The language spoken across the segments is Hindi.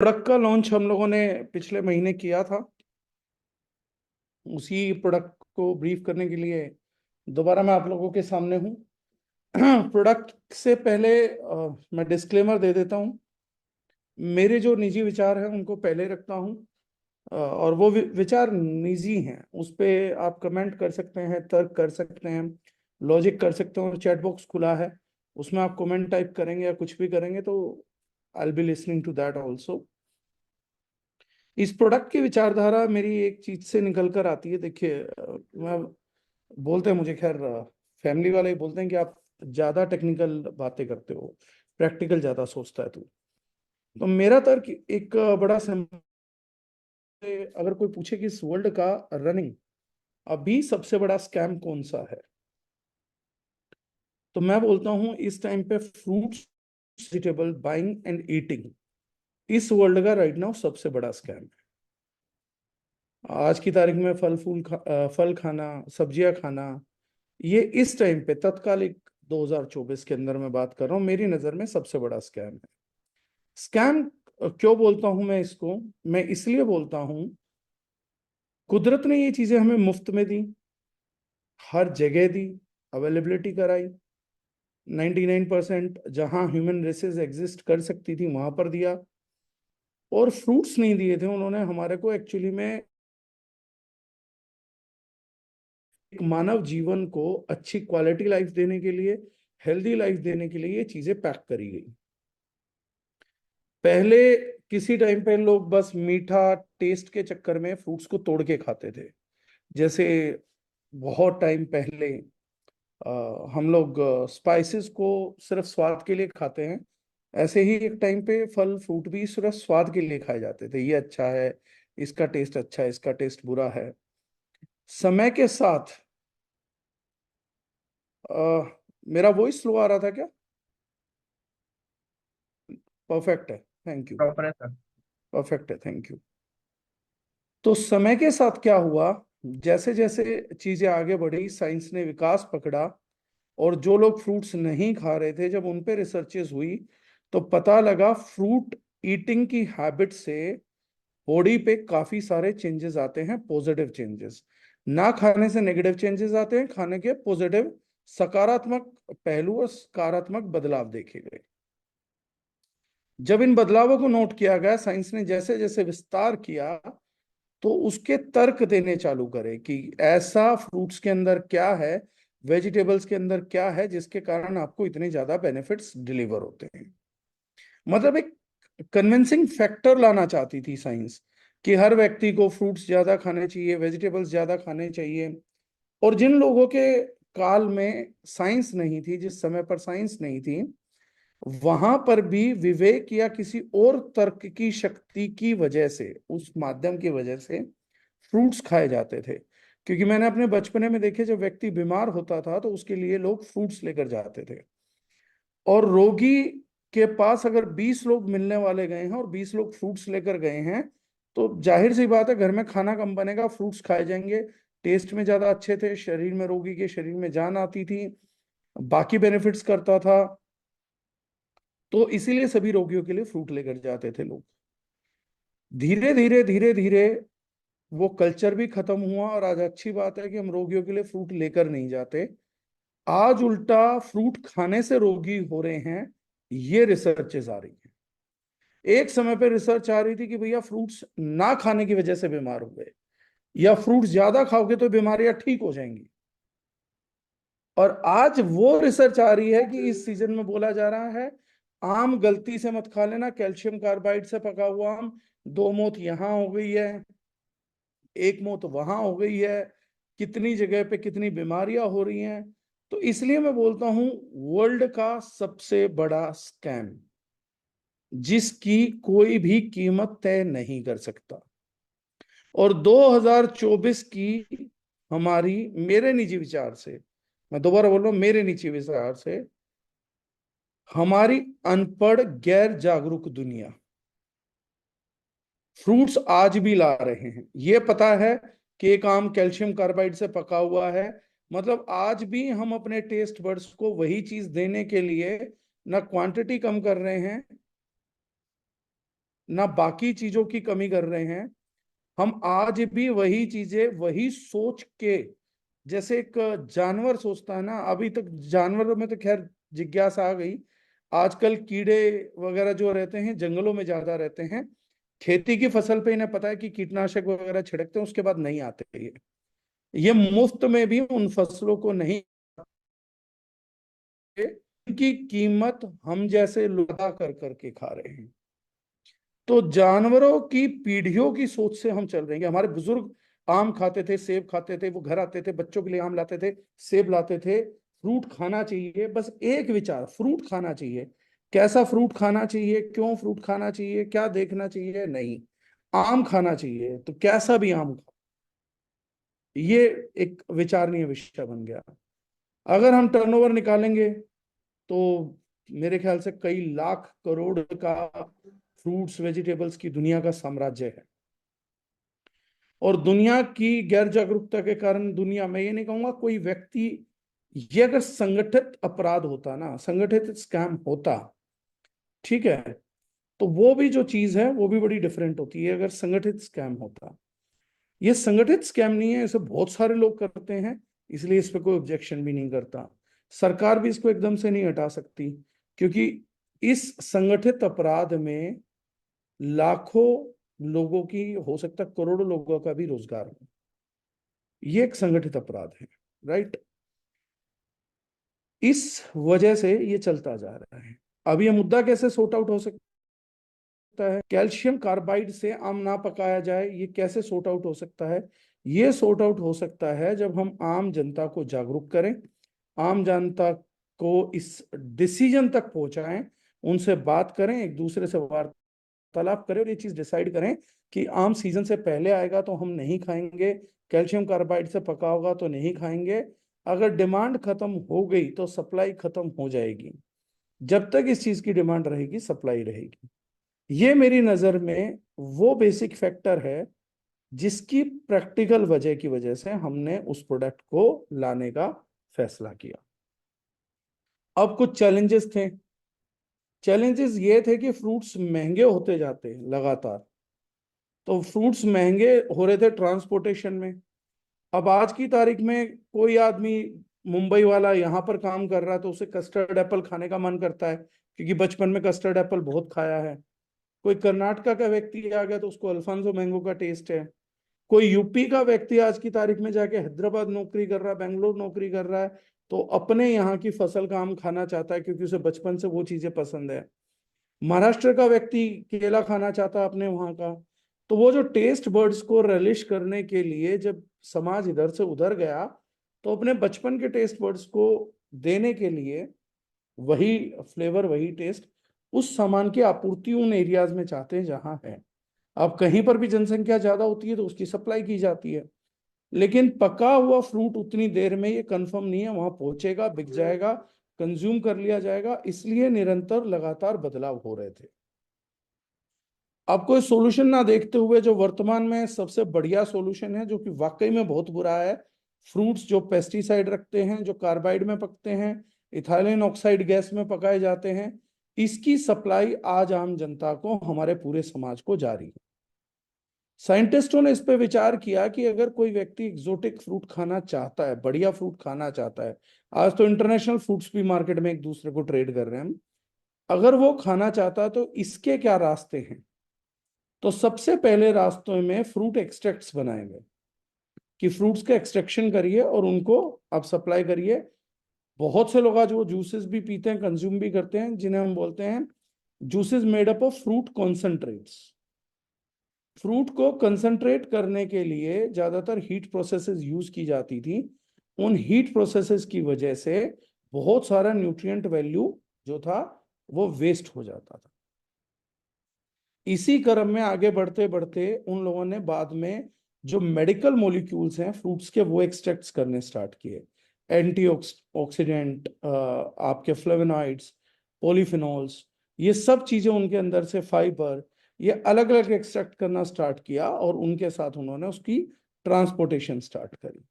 प्रोडक्ट का लॉन्च हम लोगों ने पिछले महीने किया था। उसी प्रोडक्ट को ब्रीफ करने के लिए दोबारा मैं आप लोगों के सामने हूँ। प्रोडक्ट से पहले मैं डिस्क्लेमर दे देता हूँ। मेरे जो निजी विचार हैं उनको पहले रखता हूँ। और वो विचार निजी हैं, उस पे आप कमेंट कर सकते हैं, तर्क कर सकते हैं, लॉजिक कर सकते हैं, और चैट बॉक्स खुला है, उसमें आप कमेंट टाइप करेंगे या कुछ भी करेंगे तो I will be listening to that also. इस प्रोडक्ट की विचारधारा मेरी एक चीज से निकल कर आती है। देखिए, मैं बोलते हैं मुझे, खैर फैमिली वाले ही बोलते हैं कि आप ज्यादा टेक्निकल बातें करते हो, प्रैक्टिकल ज्यादा सोचता है तू। तो मेरा तर्क एक बड़ा सिंपल है। अगर कोई पूछे कि इस वर्ल्ड का रनिंग अभी सबसे बड़ा स्कैम कौन सा है, तो मैं बोलता हूं इस टाइम पे fruits, vegetable buying and eating इस वर्ल्ड का राइट नाउ सबसे बड़ा स्कैम है। आज की तारीख में फल खाना, सब्जियां खाना, ये इस टाइम पे तत्कालिक 2024 के अंदर मैं बात कर रहा हूँ, मेरी नजर में सबसे बड़ा स्कैम है। स्कैम क्यों बोलता हूं मैं इसको? मैं इसलिए बोलता हूं, कुदरत ने ये चीजें हमें मुफ्त में दी, हर जगह दी, अवेलेबिलिटी कराई। 99% जहां ह्यूमन रेसेस एग्जिस्ट कर सकती थी वहां पर दिया। और फ्रूट्स नहीं दिए थे उन्होंने हमारे को, एक्चुअली में एक मानव जीवन को अच्छी क्वालिटी लाइफ देने के लिए, हेल्दी लाइफ देने के लिए ये चीजें पैक करी गई। पहले किसी टाइम पे लोग बस मीठा टेस्ट के चक्कर में फ्रूट्स को तोड़ के खाते थे। जैसे बहुत टाइम पहले हम लोग स्पाइसेस को सिर्फ स्वाद के लिए खाते हैं, ऐसे ही एक टाइम पे फल फ्रूट भी सिर्फ स्वाद के लिए खाए जाते थे। ये अच्छा है, इसका टेस्ट अच्छा है, इसका टेस्ट बुरा है। समय के साथ मेरा वॉइस स्लो आ रहा था क्या? परफेक्ट है, थैंक यू। प्रॉपर है सर। परफेक्ट है, थैंक यू। तो समय के साथ क्या हुआ, जैसे जैसे चीजें आगे बढ़ी, साइंस ने विकास पकड़ा, और जो लोग फ्रूट्स नहीं खा रहे थे जब उन पे रिसर्चेस हुई, तो पता लगा फ्रूट ईटिंग की हैबिट से बॉडी पे काफी सारे चेंजेस आते हैं, पॉजिटिव चेंजेस। ना खाने से नेगेटिव चेंजेस आते हैं, खाने के पॉजिटिव, सकारात्मक पहलू और सकारात्मक बदलाव देखे गए। जब इन बदलावों को नोट किया गया, साइंस ने जैसे जैसे विस्तार किया, तो उसके तर्क देने चालू करे कि ऐसा फ्रूट्स के अंदर क्या है, वेजिटेबल्स के अंदर क्या है, जिसके कारण आपको इतने ज्यादा बेनिफिट्स डिलीवर होते हैं। मतलब एक कन्विंसिंग फैक्टर लाना चाहती थी साइंस, कि हर व्यक्ति को फ्रूट्स ज्यादा खाने चाहिए, वेजिटेबल्स ज्यादा खाने चाहिए। और जिन लोगों के काल में साइंस नहीं थी, जिस समय पर साइंस नहीं थी, वहां पर भी विवेक या किसी और तर्क की शक्ति की वजह से, उस माध्यम की वजह से फ्रूट्स खाए जाते थे। क्योंकि मैंने अपने बचपने में देखे, जब व्यक्ति बीमार होता था तो उसके लिए लोग फ्रूट्स लेकर जाते थे। और रोगी के पास अगर 20 लोग मिलने वाले गए हैं और 20 लोग फ्रूट्स लेकर गए हैं, तो जाहिर सी बात है घर में खाना कम बनेगा, फ्रूट्स खाए जाएंगे। टेस्ट में ज्यादा अच्छे थे, शरीर में, रोगी के शरीर में जान आती थी, बाकी बेनिफिट्स करता था। तो इसीलिए सभी रोगियों के लिए फ्रूट लेकर जाते थे लोग। धीरे धीरे धीरे धीरे वो कल्चर भी खत्म हुआ, और आज अच्छी बात है कि हम रोगियों के लिए फ्रूट लेकर नहीं जाते। आज उल्टा फ्रूट खाने से रोगी हो रहे हैं, ये रिसर्चेस आ रही है। एक समय पे रिसर्च आ रही थी कि भैया फ्रूट्स ना खाने की वजह से बीमार हो गए, या फ्रूट्स ज्यादा खाओगे तो बीमारियां ठीक हो जाएंगी। और आज वो रिसर्च आ रही है कि इस सीजन में बोला जा रहा है, आम गलती से मत खा लेना, कैल्शियम कार्बाइड से पका हुआ आम। दो मौत यहां हो गई है, एक मौत वहां हो गई है, कितनी जगह पे कितनी बीमारियां हो रही हैं। तो इसलिए मैं बोलता हूं, वर्ल्ड का सबसे बड़ा स्कैम, जिसकी कोई भी कीमत तय नहीं कर सकता। और 2024 की हमारी, मेरे निजी विचार से, मैं दोबारा बोल रहा हूं, मेरे निजी विचार से, हमारी अनपढ़ गैर जागरूक दुनिया फ्रूट्स आज भी ला रहे हैं। ये पता है कि एक आम कैल्शियम कार्बाइड से पका हुआ है, मतलब आज भी हम अपने टेस्ट बड्स को वही चीज देने के लिए ना क्वांटिटी कम कर रहे हैं, ना बाकी चीजों की कमी कर रहे हैं। हम आज भी वही चीजें वही सोच के, जैसे एक जानवर सोचता है ना, अभी तक जानवरों में तो खैर जिज्ञासा आ गई। आजकल कीड़े वगैरह जो रहते हैं जंगलों में ज्यादा रहते हैं, खेती की फसल पे इन्हें पता है कि कीटनाशक वगैरह छिड़कते हैं, उसके बाद नहीं आते ये मुफ्त में भी उन फसलों को नहीं, इनकी कीमत हम जैसे लोग अदा कर करके खा रहे हैं। तो जानवरों की पीढ़ियों की सोच से हम चल रहे हैं। हमारे बुजुर्ग आम खाते थे, सेब खाते थे, वो घर आते थे, बच्चों के लिए आम लाते थे, सेब लाते थे। फ्रूट खाना चाहिए, बस एक विचार, फ्रूट खाना चाहिए। कैसा फ्रूट खाना चाहिए, क्यों फ्रूट खाना चाहिए, क्या देखना चाहिए, नहीं, आम खाना चाहिए तो कैसा भी आम खाओ। ये एक विचारणीय विषय बन गया। अगर हम टर्नओवर निकालेंगे तो मेरे ख्याल से कई लाख करोड़ का फ्रूट्स वेजिटेबल्स की दुनिया का साम्राज्य है। और दुनिया की गैर जागरूकता के कारण, दुनिया में ये नहीं कहूंगा कोई व्यक्ति, ये अगर संगठित अपराध होता ना, संगठित स्कैम होता, ठीक है, तो वो भी जो चीज है वो भी बड़ी डिफरेंट होती है अगर संगठित स्कैम होता। ये संगठित स्कैम नहीं है, इसे बहुत सारे लोग करते हैं, इसलिए इस पे कोई ऑब्जेक्शन भी नहीं करता। सरकार भी इसको एकदम से नहीं हटा सकती, क्योंकि इस संगठित अपराध में लाखों लोगों की, हो सकता है करोड़ों लोगों का भी रोजगार हो। ये एक संगठित अपराध है, राइट। इस वजह से ये चलता जा रहा है। अब ये मुद्दा कैसे सॉर्ट आउट हो सकता है, कैल्शियम कार्बाइड से आम ना पकाया जाए, ये कैसे सॉर्ट आउट हो सकता है? ये सॉर्ट आउट हो सकता है जब हम आम जनता को जागरूक करें, आम जनता को इस डिसीजन तक पहुंचाएं, उनसे बात करें, एक दूसरे से वार्तालाप करें और ये चीज डिसाइड करें कि आम सीजन से पहले आएगा तो हम नहीं खाएंगे, कैल्शियम कार्बाइड से पका होगा तो नहीं खाएंगे। अगर डिमांड खत्म हो गई तो सप्लाई खत्म हो जाएगी। जब तक इस चीज की डिमांड रहेगी, सप्लाई रहेगी। ये मेरी नजर में वो बेसिक फैक्टर है जिसकी प्रैक्टिकल वजह की वजह से हमने उस प्रोडक्ट को लाने का फैसला किया। अब कुछ चैलेंजेस थे। चैलेंजेस ये थे कि फ्रूट्स महंगे होते जाते हैं लगातार, तो फ्रूट्स महंगे हो रहे थे ट्रांसपोर्टेशन में। अब आज की तारीख में कोई आदमी, मुंबई वाला यहाँ पर काम कर रहा है तो उसे कस्टर्ड एप्पल खाने का मन करता है, क्योंकि बचपन में कस्टर्ड एप्पल बहुत खाया है। कोई कर्नाटका का व्यक्ति आ गया तो उसको अल्फांसो मैंगो का टेस्ट है। कोई यूपी का व्यक्ति आज की तारीख में जाके हैदराबाद नौकरी कर रहा है, बेंगलोर नौकरी कर रहा है, तो अपने यहाँ की फसल का आम खाना चाहता है क्योंकि उसे बचपन से वो चीजें पसंद है। महाराष्ट्र का व्यक्ति केला खाना चाहता है अपने वहां का। तो वो जो टेस्ट बर्ड्स को relish करने के लिए जब समाज इधर से उधर गया, तो अपने बचपन के टेस्ट बर्ड्स को देने के लिए वही फ्लेवर, वही टेस्ट, उस सामान की आपूर्ति उन एरियाज में चाहते हैं जहां है। अब कहीं पर भी जनसंख्या ज्यादा होती है तो उसकी सप्लाई की जाती है, लेकिन पका हुआ फ्रूट उतनी देर में ये कंफर्म नहीं है वहां पहुंचेगा, बिक जाएगा, कंज्यूम कर लिया जाएगा, इसलिए निरंतर लगातार बदलाव हो रहे थे। अब कोई सोल्यूशन ना देखते हुए जो वर्तमान में सबसे बढ़िया सोल्यूशन है, जो कि वाकई में बहुत बुरा है, फ्रूट्स जो पेस्टिसाइड रखते हैं, जो कार्बाइड में पकते हैं, इथाइलिन ऑक्साइड गैस में पकाए जाते हैं, इसकी सप्लाई आज आम जनता को, हमारे पूरे समाज को जारी है। साइंटिस्टों ने इस पे विचार किया कि अगर कोई व्यक्ति एक्सोटिक फ्रूट खाना चाहता है, बढ़िया फ्रूट खाना चाहता है, आज तो इंटरनेशनल फ्रूट्स भी मार्केट में एक दूसरे को ट्रेड कर रहे हैं हम, अगर वो खाना चाहता है तो इसके क्या रास्ते हैं? तो सबसे पहले रास्तों में फ्रूट एक्सट्रैक्ट्स बनाए गए कि फ्रूट्स का एक्सट्रैक्शन करिए और उनको आप सप्लाई करिए। बहुत से लोग आज वो जूसेस भी पीते हैं, कंज्यूम भी करते हैं, जिन्हें हम बोलते हैं juices made up of fruit concentrates. Fruit को कंसंट्रेट करने के लिए ज्यादातर हीट प्रोसेसेस यूज की जाती थी। उन हीट प्रोसेसेस की वजह से बहुत सारा न्यूट्रिएंट वैल्यू जो था वो वेस्ट हो जाता था। इसी क्रम में आगे बढ़ते बढ़ते उन लोगों ने बाद में जो मेडिकल मॉलिक्यूल्स हैं फ्रूट्स के, वो एक्सट्रैक्ट्स करने स्टार्ट किए। एंटी ऑक्सीडेंट, आपके फ्लेवोनॉइड्स, पॉलीफिनॉल्स, ये सब चीजें उनके अंदर से, फाइबर, ये अलग अलग एक्सट्रैक्ट करना स्टार्ट किया और उनके साथ उन्होंने उसकी ट्रांसपोर्टेशन स्टार्ट करी।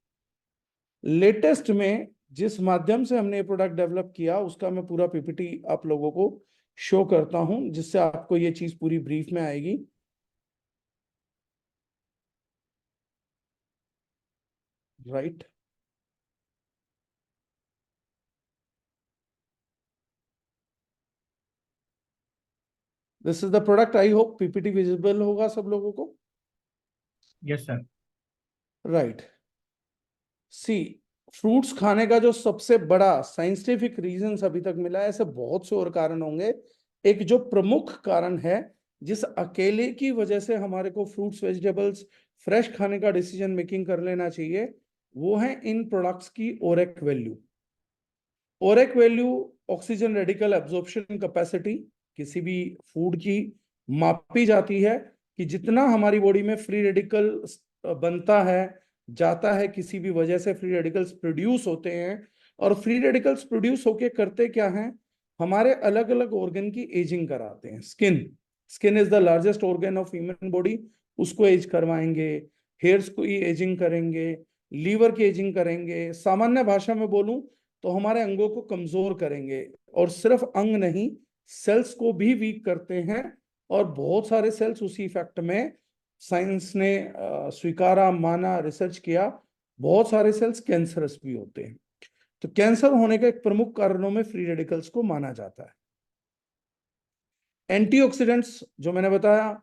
लेटेस्ट में जिस माध्यम से हमने ये प्रोडक्ट डेवलप किया उसका मैं पूरा पीपीटी आप लोगों को शो करता हूं जिससे आपको ये चीज पूरी ब्रीफ में आएगी। Right. This is the product. I hope PPT visible होगा सब लोगों को। Yes sir. राइट। सी, फ्रूट्स खाने का जो सबसे बड़ा साइंटिफिक रीजन अभी तक मिला है, ऐसे बहुत से और कारण होंगे। एक जो प्रमुख कारण है जिस अकेले की वजह से हमारे को फ्रूट्स वेजिटेबल्स फ्रेश खाने का डिसीजन मेकिंग कर लेना चाहिए, वो है इन प्रोडक्ट्स की ORAC value. ORAC value oxygen radical absorption capacity किसी भी फूड की मापी जाती है कि जितना हमारी बॉडी में फ्री रेडिकल बनता है, जाता है, किसी भी वजह से फ्री रेडिकल्स प्रोड्यूस होते हैं। और फ्री रेडिकल्स प्रोड्यूस होके करते क्या हैं, हमारे अलग अलग ऑर्गन की एजिंग कराते हैं। Skin, skin is the largest organ of human body, उसको एज करवाएंगे। हेयर्स को एजिंग करेंगे, लीवर की एजिंग करेंगे। सामान्य भाषा में बोलूं तो हमारे अंगों को कमजोर करेंगे। और सिर्फ अंग नहीं, सेल्स को भी वीक करते हैं। और बहुत सारे सेल्स उसी इफेक्ट में साइंस ने स्वीकारा, माना, रिसर्च किया, बहुत सारे सेल्स कैंसरस भी होते हैं। तो कैंसर होने का एक प्रमुख कारणों में फ्री रेडिकल्स को माना जाता है। एंटीऑक्सीडेंट्स जो मैंने बताया,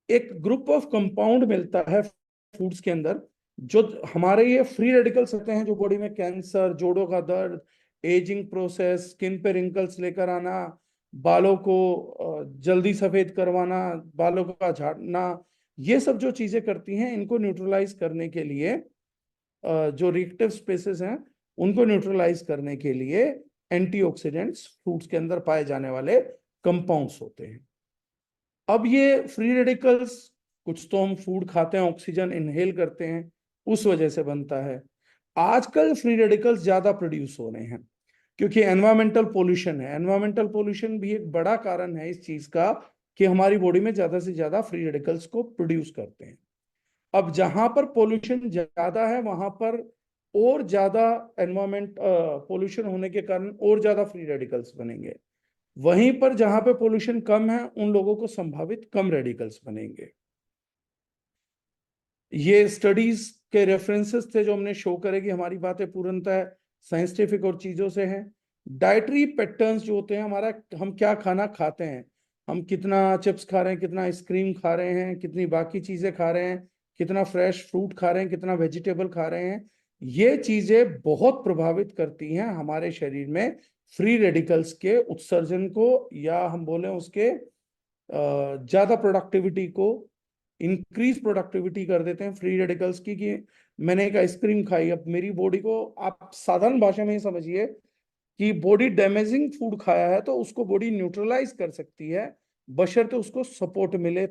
एक ग्रुप ऑफ कंपाउंड मिलता है फूड्स के अंदर जो हमारे ये फ्री रेडिकल्स होते हैं, जो बॉडी में कैंसर, जोड़ों का दर्द, एजिंग प्रोसेस, स्किन पे रिंकल्स लेकर आना, बालों को जल्दी सफेद करवाना, बालों का झाड़ना, ये सब जो चीजें करती हैं, इनको न्यूट्रलाइज करने के लिए जो रिएक्टिव स्पेसेस हैं उनको न्यूट्रलाइज करने के लिए एंटीऑक्सीडेंट्स फ्रूट्स के अंदर पाए जाने वाले कंपाउंड्स होते हैं। अब ये फ्री रेडिकल्स, कुछ तो हम फूड खाते हैं, ऑक्सीजन इनहेल करते हैं, उस वजह से बनता है। आजकल फ्री रेडिकल्स ज्यादा प्रोड्यूस हो रहे हैं क्योंकि एनवायरमेंटल पोल्यूशन है। एनवायरमेंटल पोल्यूशन भी एक बड़ा कारण है इस चीज का कि हमारी बॉडी में ज्यादा से ज्यादा फ्री रेडिकल्स को प्रोड्यूस करते हैं। अब जहां पर पोल्यूशन ज्यादा है वहां पर और ज्यादा एनवायरमेंट पोल्यूशन होने के कारण और ज्यादा फ्री रेडिकल्स बनेंगे। वहीं पर जहां पे पोल्यूशन कम है उन लोगों को संभावित कम रेडिकल्स बनेंगे। ये स्टडीज के रेफरेंसेस थे जो हमने शो करे कि हमारी बातें पूर्णतः साइंटिफिक और चीजों से हैं। डाइटरी पैटर्न्स जो होते हैं हमारा, हम क्या खाना खाते हैं, हम कितना चिप्स खा रहे हैं, कितना आइसक्रीम खा रहे हैं, कितनी बाकी चीजें खा रहे हैं, कितना फ्रेश फ्रूट खा रहे हैं, कितना वेजिटेबल खा रहे हैं, ये चीजें बहुत प्रभावित करती हैं हमारे शरीर में फ्री रेडिकल्स के उत्सर्जन को, या हम बोले उसके ज्यादा प्रोडक्टिविटी को, इंक्रीज प्रोडक्टिविटी कर देते हैं फ्री रेडिकल्स की। कि मैंने एक आइसक्रीम खाई, अब मेरी बॉडी को, आप साधारण भाषा में ही समझिए कि बॉडी डैमेजिंग फूड खाया है तो उसको बॉडी न्यूट्रलाइज कर सकती है, बशर्ते उसको सपोर्ट मिले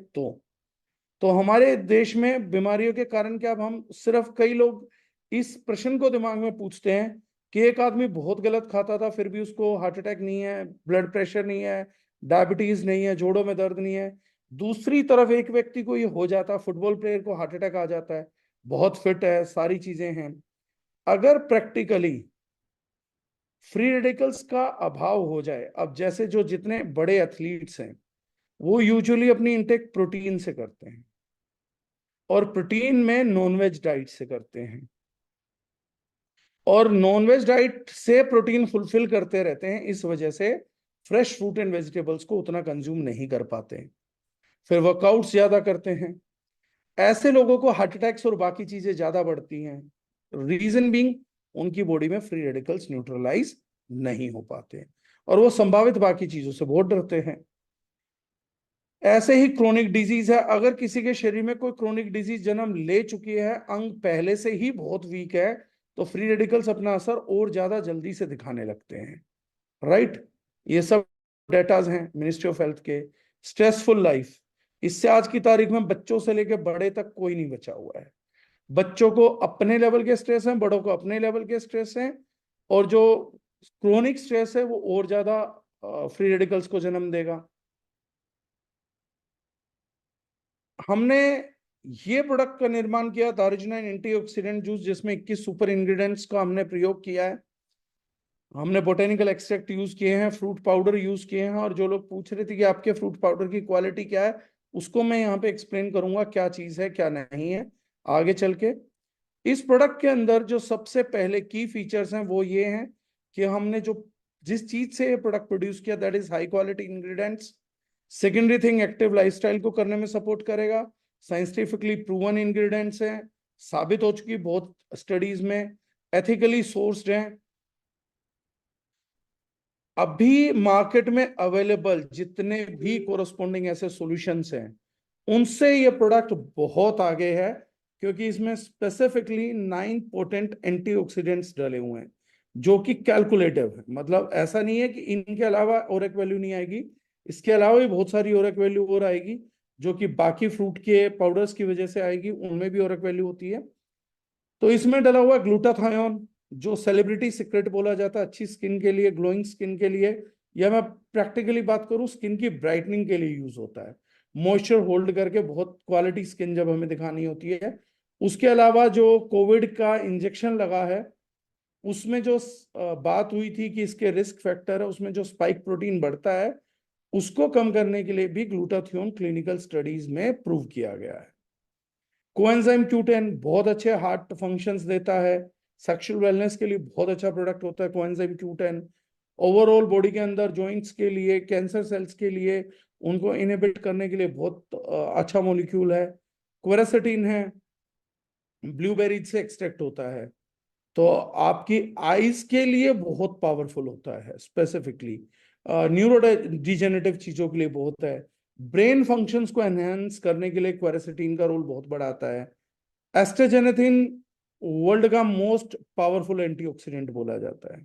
तो हमारे देश में बीमारियों के कारण क्या, अब हम सिर्फ, कई लोग इस प्रश्न को दिमाग में पूछते हैं कि एक आदमी बहुत गलत खाता था फिर भी उसको हार्ट अटैक नहीं है, ब्लड प्रेशर नहीं है, डायबिटीज नहीं है, जोड़ों में दर्द नहीं है। दूसरी तरफ एक व्यक्ति को ये हो जाता है, फुटबॉल प्लेयर को हार्ट अटैक आ जाता है, बहुत फिट है, सारी चीजें हैं। अगर प्रैक्टिकली फ्री रेडिकल्स का अभाव हो जाए, अब जैसे जो जितने बड़े एथलीट्स हैं वो यूजुअली अपनी इंटेक प्रोटीन से करते हैं, और प्रोटीन में नॉनवेज डाइट से करते हैं, और नॉनवेज डाइट से प्रोटीन फुलफिल करते रहते हैं, इस वजह से फ्रेश फ्रूट एंड वेजिटेबल्स को उतना कंज्यूम नहीं कर पाते हैं, फिर वर्कआउट्स ज्यादा करते हैं। ऐसे लोगों को हार्ट अटैक्स और बाकी चीजें ज्यादा बढ़ती हैं। रीजन बीइंग, उनकी बॉडी में फ्री रेडिकल्स न्यूट्रलाइज नहीं हो पाते हैं और वो संभावित बाकी चीजों से बहुत डरते हैं। ऐसे ही क्रोनिक डिजीज है, अगर किसी के शरीर में कोई क्रोनिक डिजीज जन्म ले चुकी है, अंग पहले से ही बहुत वीक है, तो फ्री रेडिकल्स अपना असर और ज्यादा जल्दी से दिखाने लगते हैं। राइट। ये सब डेटाज हैं मिनिस्ट्री ऑफ हेल्थ के। स्ट्रेसफुल लाइफ, इससे आज की तारीख में बच्चों से लेकर बड़े तक कोई नहीं बचा हुआ है। बच्चों को अपने लेवल के स्ट्रेस हैं, बड़ों को अपने लेवल के स्ट्रेस हैं, और जो क्रोनिक स्ट्रेस है वो और ज्यादा फ्री रेडिकल्स को जन्म देगा। हमने ये प्रोडक्ट का निर्माण किया दारुजिनाइन एंटीऑक्सीडेंट जूस, जिसमें 21 सुपर इंग्रेडिएंट्स का हमने प्रयोग किया है। हमने बोटेनिकल एक्सट्रैक्ट यूज किए हैं, फ्रूट पाउडर यूज किए हैं, और जो लोग पूछ रहे थे कि आपके फ्रूट पाउडर की क्वालिटी क्या है, उसको मैं यहाँ पे एक्सप्लेन करूंगा क्या चीज है क्या नहीं है आगे चल के। इस प्रोडक्ट के अंदर जो सबसे पहले की फीचर्स हैं वो ये हैं कि हमने जो जिस चीज से ये प्रोडक्ट प्रोड्यूस किया that is high quality ingredients. Secondary thing, active lifestyle को करने में सपोर्ट करेगा। साइंटिफिकली प्रूवन इंग्रेडिएंट्स हैं, साबित हो चुकी बहुत स्टडीज में, एथिकली सोर्स्ड हैं। अभी मार्केट में अवेलेबल जितने भी कोरस्पोंडिंग ऐसे सॉल्यूशंस हैं उनसे ये प्रोडक्ट बहुत आगे है, क्योंकि इसमें स्पेसिफिकली 9 पोटेंट एंटीऑक्सीडेंट्स डले हुए हैं जो कि कैलकुलेटिव है। मतलब ऐसा नहीं है कि इनके अलावा और एक वैल्यू नहीं आएगी, इसके अलावा भी बहुत सारी और एक वैल्यू और आएगी जो कि बाकी फ्रूट के पाउडर्स की वजह से आएगी, उनमें भी और एक वैल्यू होती है। तो इसमें डला हुआ ग्लूटाथायोन, जो सेलिब्रिटी सीक्रेट बोला जाता है अच्छी स्किन के लिए, ग्लोइंग स्किन के लिए, या मैं प्रैक्टिकली बात करूं स्किन की ब्राइटनिंग के लिए यूज होता है, मॉइस्चर होल्ड करके बहुत क्वालिटी स्किन जब हमें दिखानी होती है। उसके अलावा जो कोविड का इंजेक्शन लगा है उसमें जो बात हुई थी कि इसके रिस्क फैक्टर है, उसमें जो स्पाइक प्रोटीन बढ़ता है उसको कम करने के लिए भी ग्लूटाथियोन क्लिनिकल स्टडीज में प्रूव किया गया है। कोएंजाइम Q10 बहुत अच्छे हार्ट फंक्शंस देता है, सेक्सुअल वेलनेस के लिए बहुत अच्छा प्रोडक्ट होता है कोएंजाइम Q10। ओवरऑल बॉडी के अंदर जॉइंट्स के लिए, कैंसर सेल्स के लिए, उनको इनहिबिट करने के लिए बहुत अच्छा मॉलिक्यूल है। क्वेरासेटिन है, ब्लूबेरीज से एक्सट्रैक्ट होता है, तो आपकी आईज के लिए बहुत पावरफुल होता है, स्पेसिफिकली न्यूरो डिजेनरेटिव चीजों के लिए बहुत है। ब्रेन फंक्शंस को एनहेंस करने के लिए क्वेरासेटिन का रोल बहुत बड़ा आता है। एस्ट्राजेनेथिन वर्ल्ड का मोस्ट पावरफुल एंटीऑक्सीडेंट बोला जाता है।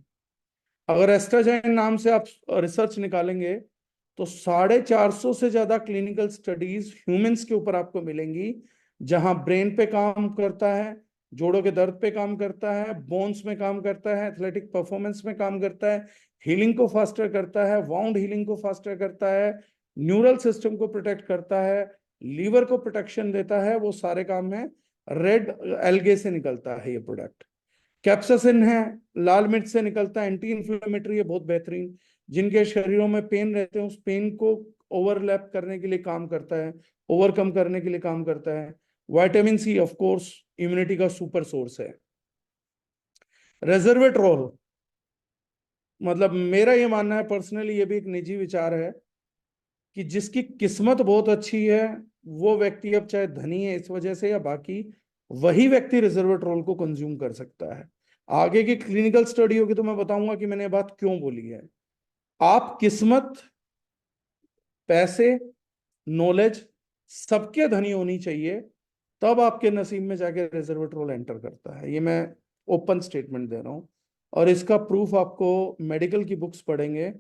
अगर एस्ट्राजेन नाम से आप रिसर्च निकालेंगे तो 450 से ज्यादा क्लिनिकल स्टडीज ह्यूमंस के ऊपर आपको मिलेंगी, जहां ब्रेन पे काम करता है, जोड़ों के दर्द पे काम करता है, बोन्स में काम करता है, एथलेटिक परफॉर्मेंस में काम करता है, हीलिंग को फास्टर करता है, वाउंड हीलिंग को फास्टर करता है, न्यूरल सिस्टम को प्रोटेक्ट करता है, लीवर को प्रोटेक्शन देता है, वो सारे काम है। रेड एल्गे से निकलता है ये प्रोडक्ट। कैप्सासिन है, लाल मिर्च से निकलता है, एंटी इंफ्लेमेटरी है बहुत बेहतरीन। जिनके शरीरों में पेन रहते हैं उस पेन को ओवरलैप करने के लिए काम करता है, ओवरकम करने के लिए काम करता है। Vitamin C of course immunity का सुपर सोर्स है। रेजर्वेट्रोल, मतलब मेरा ये मानना है पर्सनली, ये भी एक निजी विचार है, कि जिसकी किस्मत बहुत अच्छी है वो व्यक्ति, अब चाहे धनी है इस वजह से या बाकी, वही व्यक्ति रिजर्वेट्रोल को कंज्यूम कर सकता है। आगे की क्लिनिकल स्टडी होगी तो मैं बताऊंगा कि मैंने ये बात क्यों बोली है। आप किस्मत, पैसे, नॉलेज सबके धनी होनी चाहिए, तब आपके नसीब में जाके रिजर्वेट्रोल एंटर करता है। ये मैं ओपन स्टेटमेंट दे रहा हूँ, और इसका प्रूफ आपको मेडिकल की बुक्स पढ़ेंगे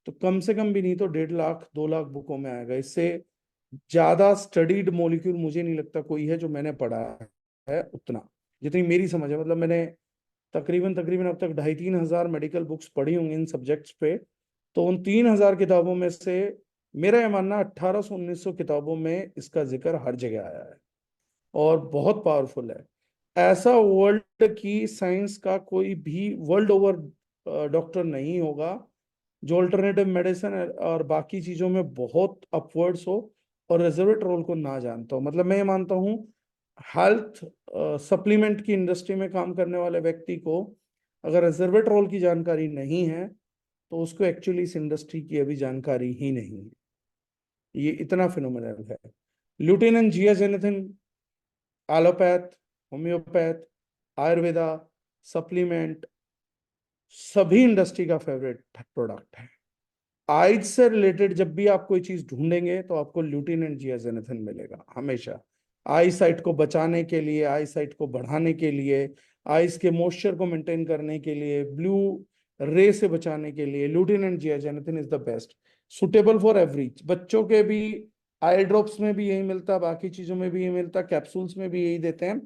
तो कम से कम भी नहीं तो 1.5 लाख 2 लाख बुकों में आएगा। इससे ज्यादा स्टडीड मॉलिक्यूल मुझे नहीं लगता कोई है जो मैंने पढ़ा है उतना, जितनी मेरी समझ है। मतलब मैंने तकरीबन तकरीबन अब तक 2,500-3,000 मेडिकल बुक्स पढ़ी होंगी इन सब्जेक्ट्स पे, तो उन 3,000 किताबों में से मेरा यह मानना 1800-1900 किताबों में इसका जिक्र हर जगह आया है और बहुत पावरफुल है। ऐसा वर्ल्ड की साइंस का कोई भी वर्ल्ड ओवर डॉक्टर नहीं होगा जो अल्टरनेटिव मेडिसिन और बाकी चीजों में बहुत अपवर्ड्स हो और रेजर्वेट्रोल को ना जानता हो। मतलब मैं ये मानता हूँ हेल्थ सप्लीमेंट की इंडस्ट्री में काम करने वाले व्यक्ति को अगर रेजर्वेट्रोल की जानकारी नहीं है तो उसको एक्चुअली इस इंडस्ट्री की अभी जानकारी ही नहीं है। ये इतना फिनोमिनल है। Lutein and zeaxanthin allopath, homeopath, Ayurveda, supplement, सभी इंडस्ट्री का फेवरेट प्रोडक्ट है। आइज से रिलेटेड जब भी आप कोई चीज ढूंढेंगे तो आपको ल्यूटिन एंड जियाजेनेथिन मिलेगा हमेशा। आई साइट को बचाने के लिए, आई साइट को बढ़ाने के लिए, आइज के मॉइस्चर को मेंटेन करने के लिए, ब्लू रे से बचाने के लिए lutein and zeaxanthin is the best, suitable for every. बच्चों के भी आई ड्रॉप्स में भी यही मिलता, बाकी चीजों में भी यही मिलता, कैप्सूल्स में भी यही देते हैं।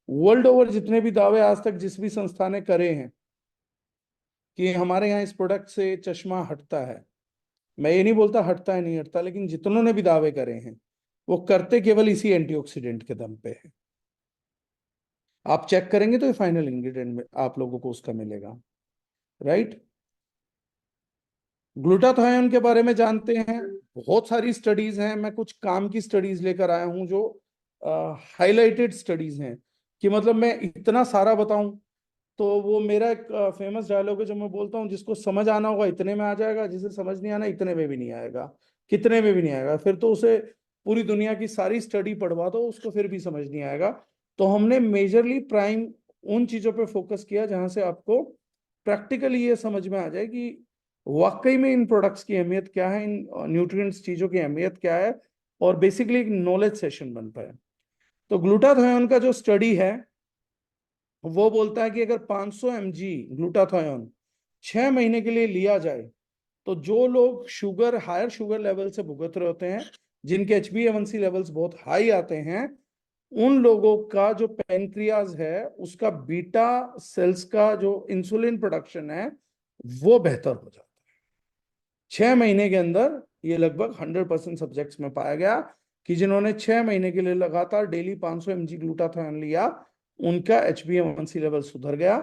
वर्ल्ड ओवर जितने भी दावे आज तक जिस भी संस्था ने करे हैं कि हमारे यहाँ इस प्रोडक्ट से चश्मा हटता है, मैं ये नहीं बोलता हटता है नहीं हटता, लेकिन जितनों ने भी दावे करे हैं वो करते केवल इसी एंटीऑक्सीडेंट के दम पे है। आप चेक करेंगे तो ये फाइनल इंग्रेडिएंट में आप लोगों को उसका मिलेगा, राइट। ग्लूटाथायोन के बारे में जानते हैं, बहुत सारी स्टडीज हैं। मैं कुछ काम की स्टडीज लेकर आया हूं जो हाईलाइटेड स्टडीज हैं, कि मतलब मैं इतना सारा बताऊं तो वो मेरा एक फेमस डायलॉग है जो मैं बोलता हूँ, जिसको समझ आना होगा इतने में आ जाएगा, जिसे समझ नहीं आना इतने में भी नहीं आएगा, कितने में भी नहीं आएगा। फिर तो उसे पूरी दुनिया की सारी स्टडी पढ़वा दो, उसको फिर भी समझ नहीं आएगा। तो हमने मेजरली प्राइम उन चीजों पे फोकस किया जहां से आपको प्रैक्टिकली ये समझ में आ जाए कि वाकई में इन प्रोडक्ट्स की अहमियत क्या है, इन न्यूट्रिएंट्स चीजों की अहमियत क्या है, और बेसिकली एक नॉलेज सेशन बन पाए। तो ग्लूटाथायोन का जो स्टडी है वो बोलता है कि अगर 500 mg ग्लूटाथायोन 6 महीने के लिए लिया जाए, तो जो लोग शुगर हायर शुगर लेवल से भुगत रहे होते हैं, जिनके HbA1c लेवल्स बहुत हाई आते हैं, उन लोगों का जो पेनक्रियाज है उसका बीटा सेल्स का जो इंसुलिन प्रोडक्शन है वो बेहतर हो जाता है 6 महीने के अंदर। ये लगभग 100% सब्जेक्ट्स में पाया गया कि जिन्होंने 6 महीने के लिए लगातार डेली 500 mg ग्लूटाथायोन लिया, उनका HbA1c लेवल सुधर गया।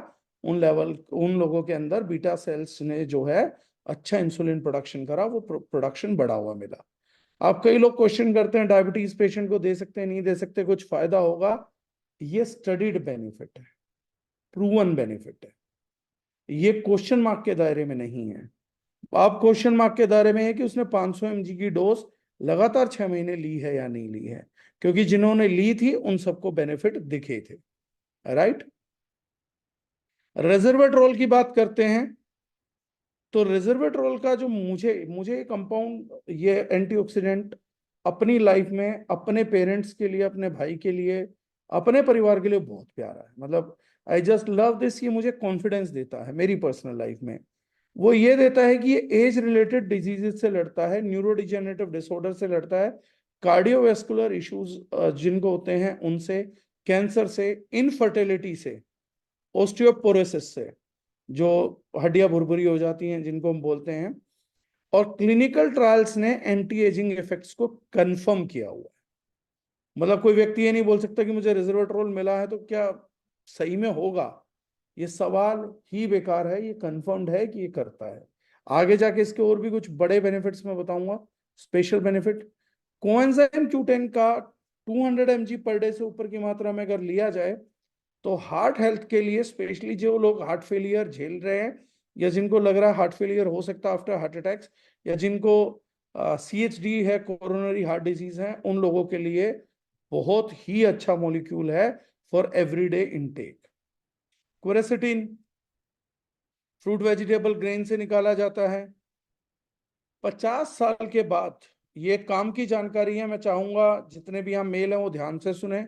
उन लोगों के अंदर बीटा सेल्स ने जो है अच्छा इंसुलिन प्रोडक्शन करा, वो प्रोडक्शन बढ़ा हुआ मिला। आप कई लोग क्वेश्चन करते हैं डायबिटीज पेशेंट को दे सकते हैं नहीं दे सकते, कुछ फायदा होगा? ये स्टडीड बेनिफिट है, प्रूवन बेनिफिट है, ये क्वेश्चन मार्क के दायरे में नहीं है। आप क्वेश्चन मार्क के दायरे में है कि उसने 500 mg की डोज लगातार 6 महीने ली है या नहीं ली है, क्योंकि जिन्होंने ली थी उन सबको बेनिफिट दिखे थे। राइट। रेजर्वेट्रोल की बात करते हैं, तो रेजर्वेट्रोल का जो मुझे मुझे कंपाउंड, ये एंटीऑक्सीडेंट अपनी लाइफ में अपने पेरेंट्स के लिए, अपने भाई के लिए, अपने परिवार के लिए बहुत प्यारा है। मतलब आई जस्ट लव दिस। ये मुझे कॉन्फिडेंस देता है मेरी पर्सनल लाइफ में। वो ये देता है कि ये एज रिलेटेड डिजीजेस से लड़ता है, न्यूरोडिजेनरेटिव डिसऑर्डर से लड़ता है, कार्डियोवेस्कुलर इश्यूज जिनको होते हैं उनसे, कैंसर से, इनफर्टिलिटी से, ओस्टियोपोरोसिस से, जो हड्डियां भुरभुरी हो जाती हैं जिनको हम बोलते हैं। और क्लिनिकल ट्रायल्स ने एंटी एजिंग इफेक्ट्स को कंफर्म किया हुआ है। मतलब कोई व्यक्ति ये नहीं बोल सकता कि मुझे रेजर्वेट्रोल मिला है तो क्या सही में होगा। ये सवाल ही बेकार है, ये कंफर्म्ड है कि ये करता है। आगे जाके इसके और भी कुछ बड़े बेनिफिट्स मैं बताऊंगा। स्पेशल बेनिफिट, कोएंजाइम Q10 का 200 mg पर डे से ऊपर की मात्रा में अगर लिया जाए, तो हार्ट हेल्थ के लिए, स्पेशली जो लोग हार्ट फेलियर झेल रहे हैं, या जिनको लग रहा है हार्ट फेलियर हो सकता है आफ्टर हार्ट अटैक्स, या जिनको CHD है, कोरोनरी हार्ट डिजीज है, उन लोगों के लिए बहुत ही अच्छा मॉलिक्यूल है for everyday intake. Quercetin fruit vegetable grain से निकाला जाता है। 50 साल के बाद, ये काम की जानकारी है, मैं चाहूंगा जितने भी यहाँ मेल हैं वो ध्यान से सुने,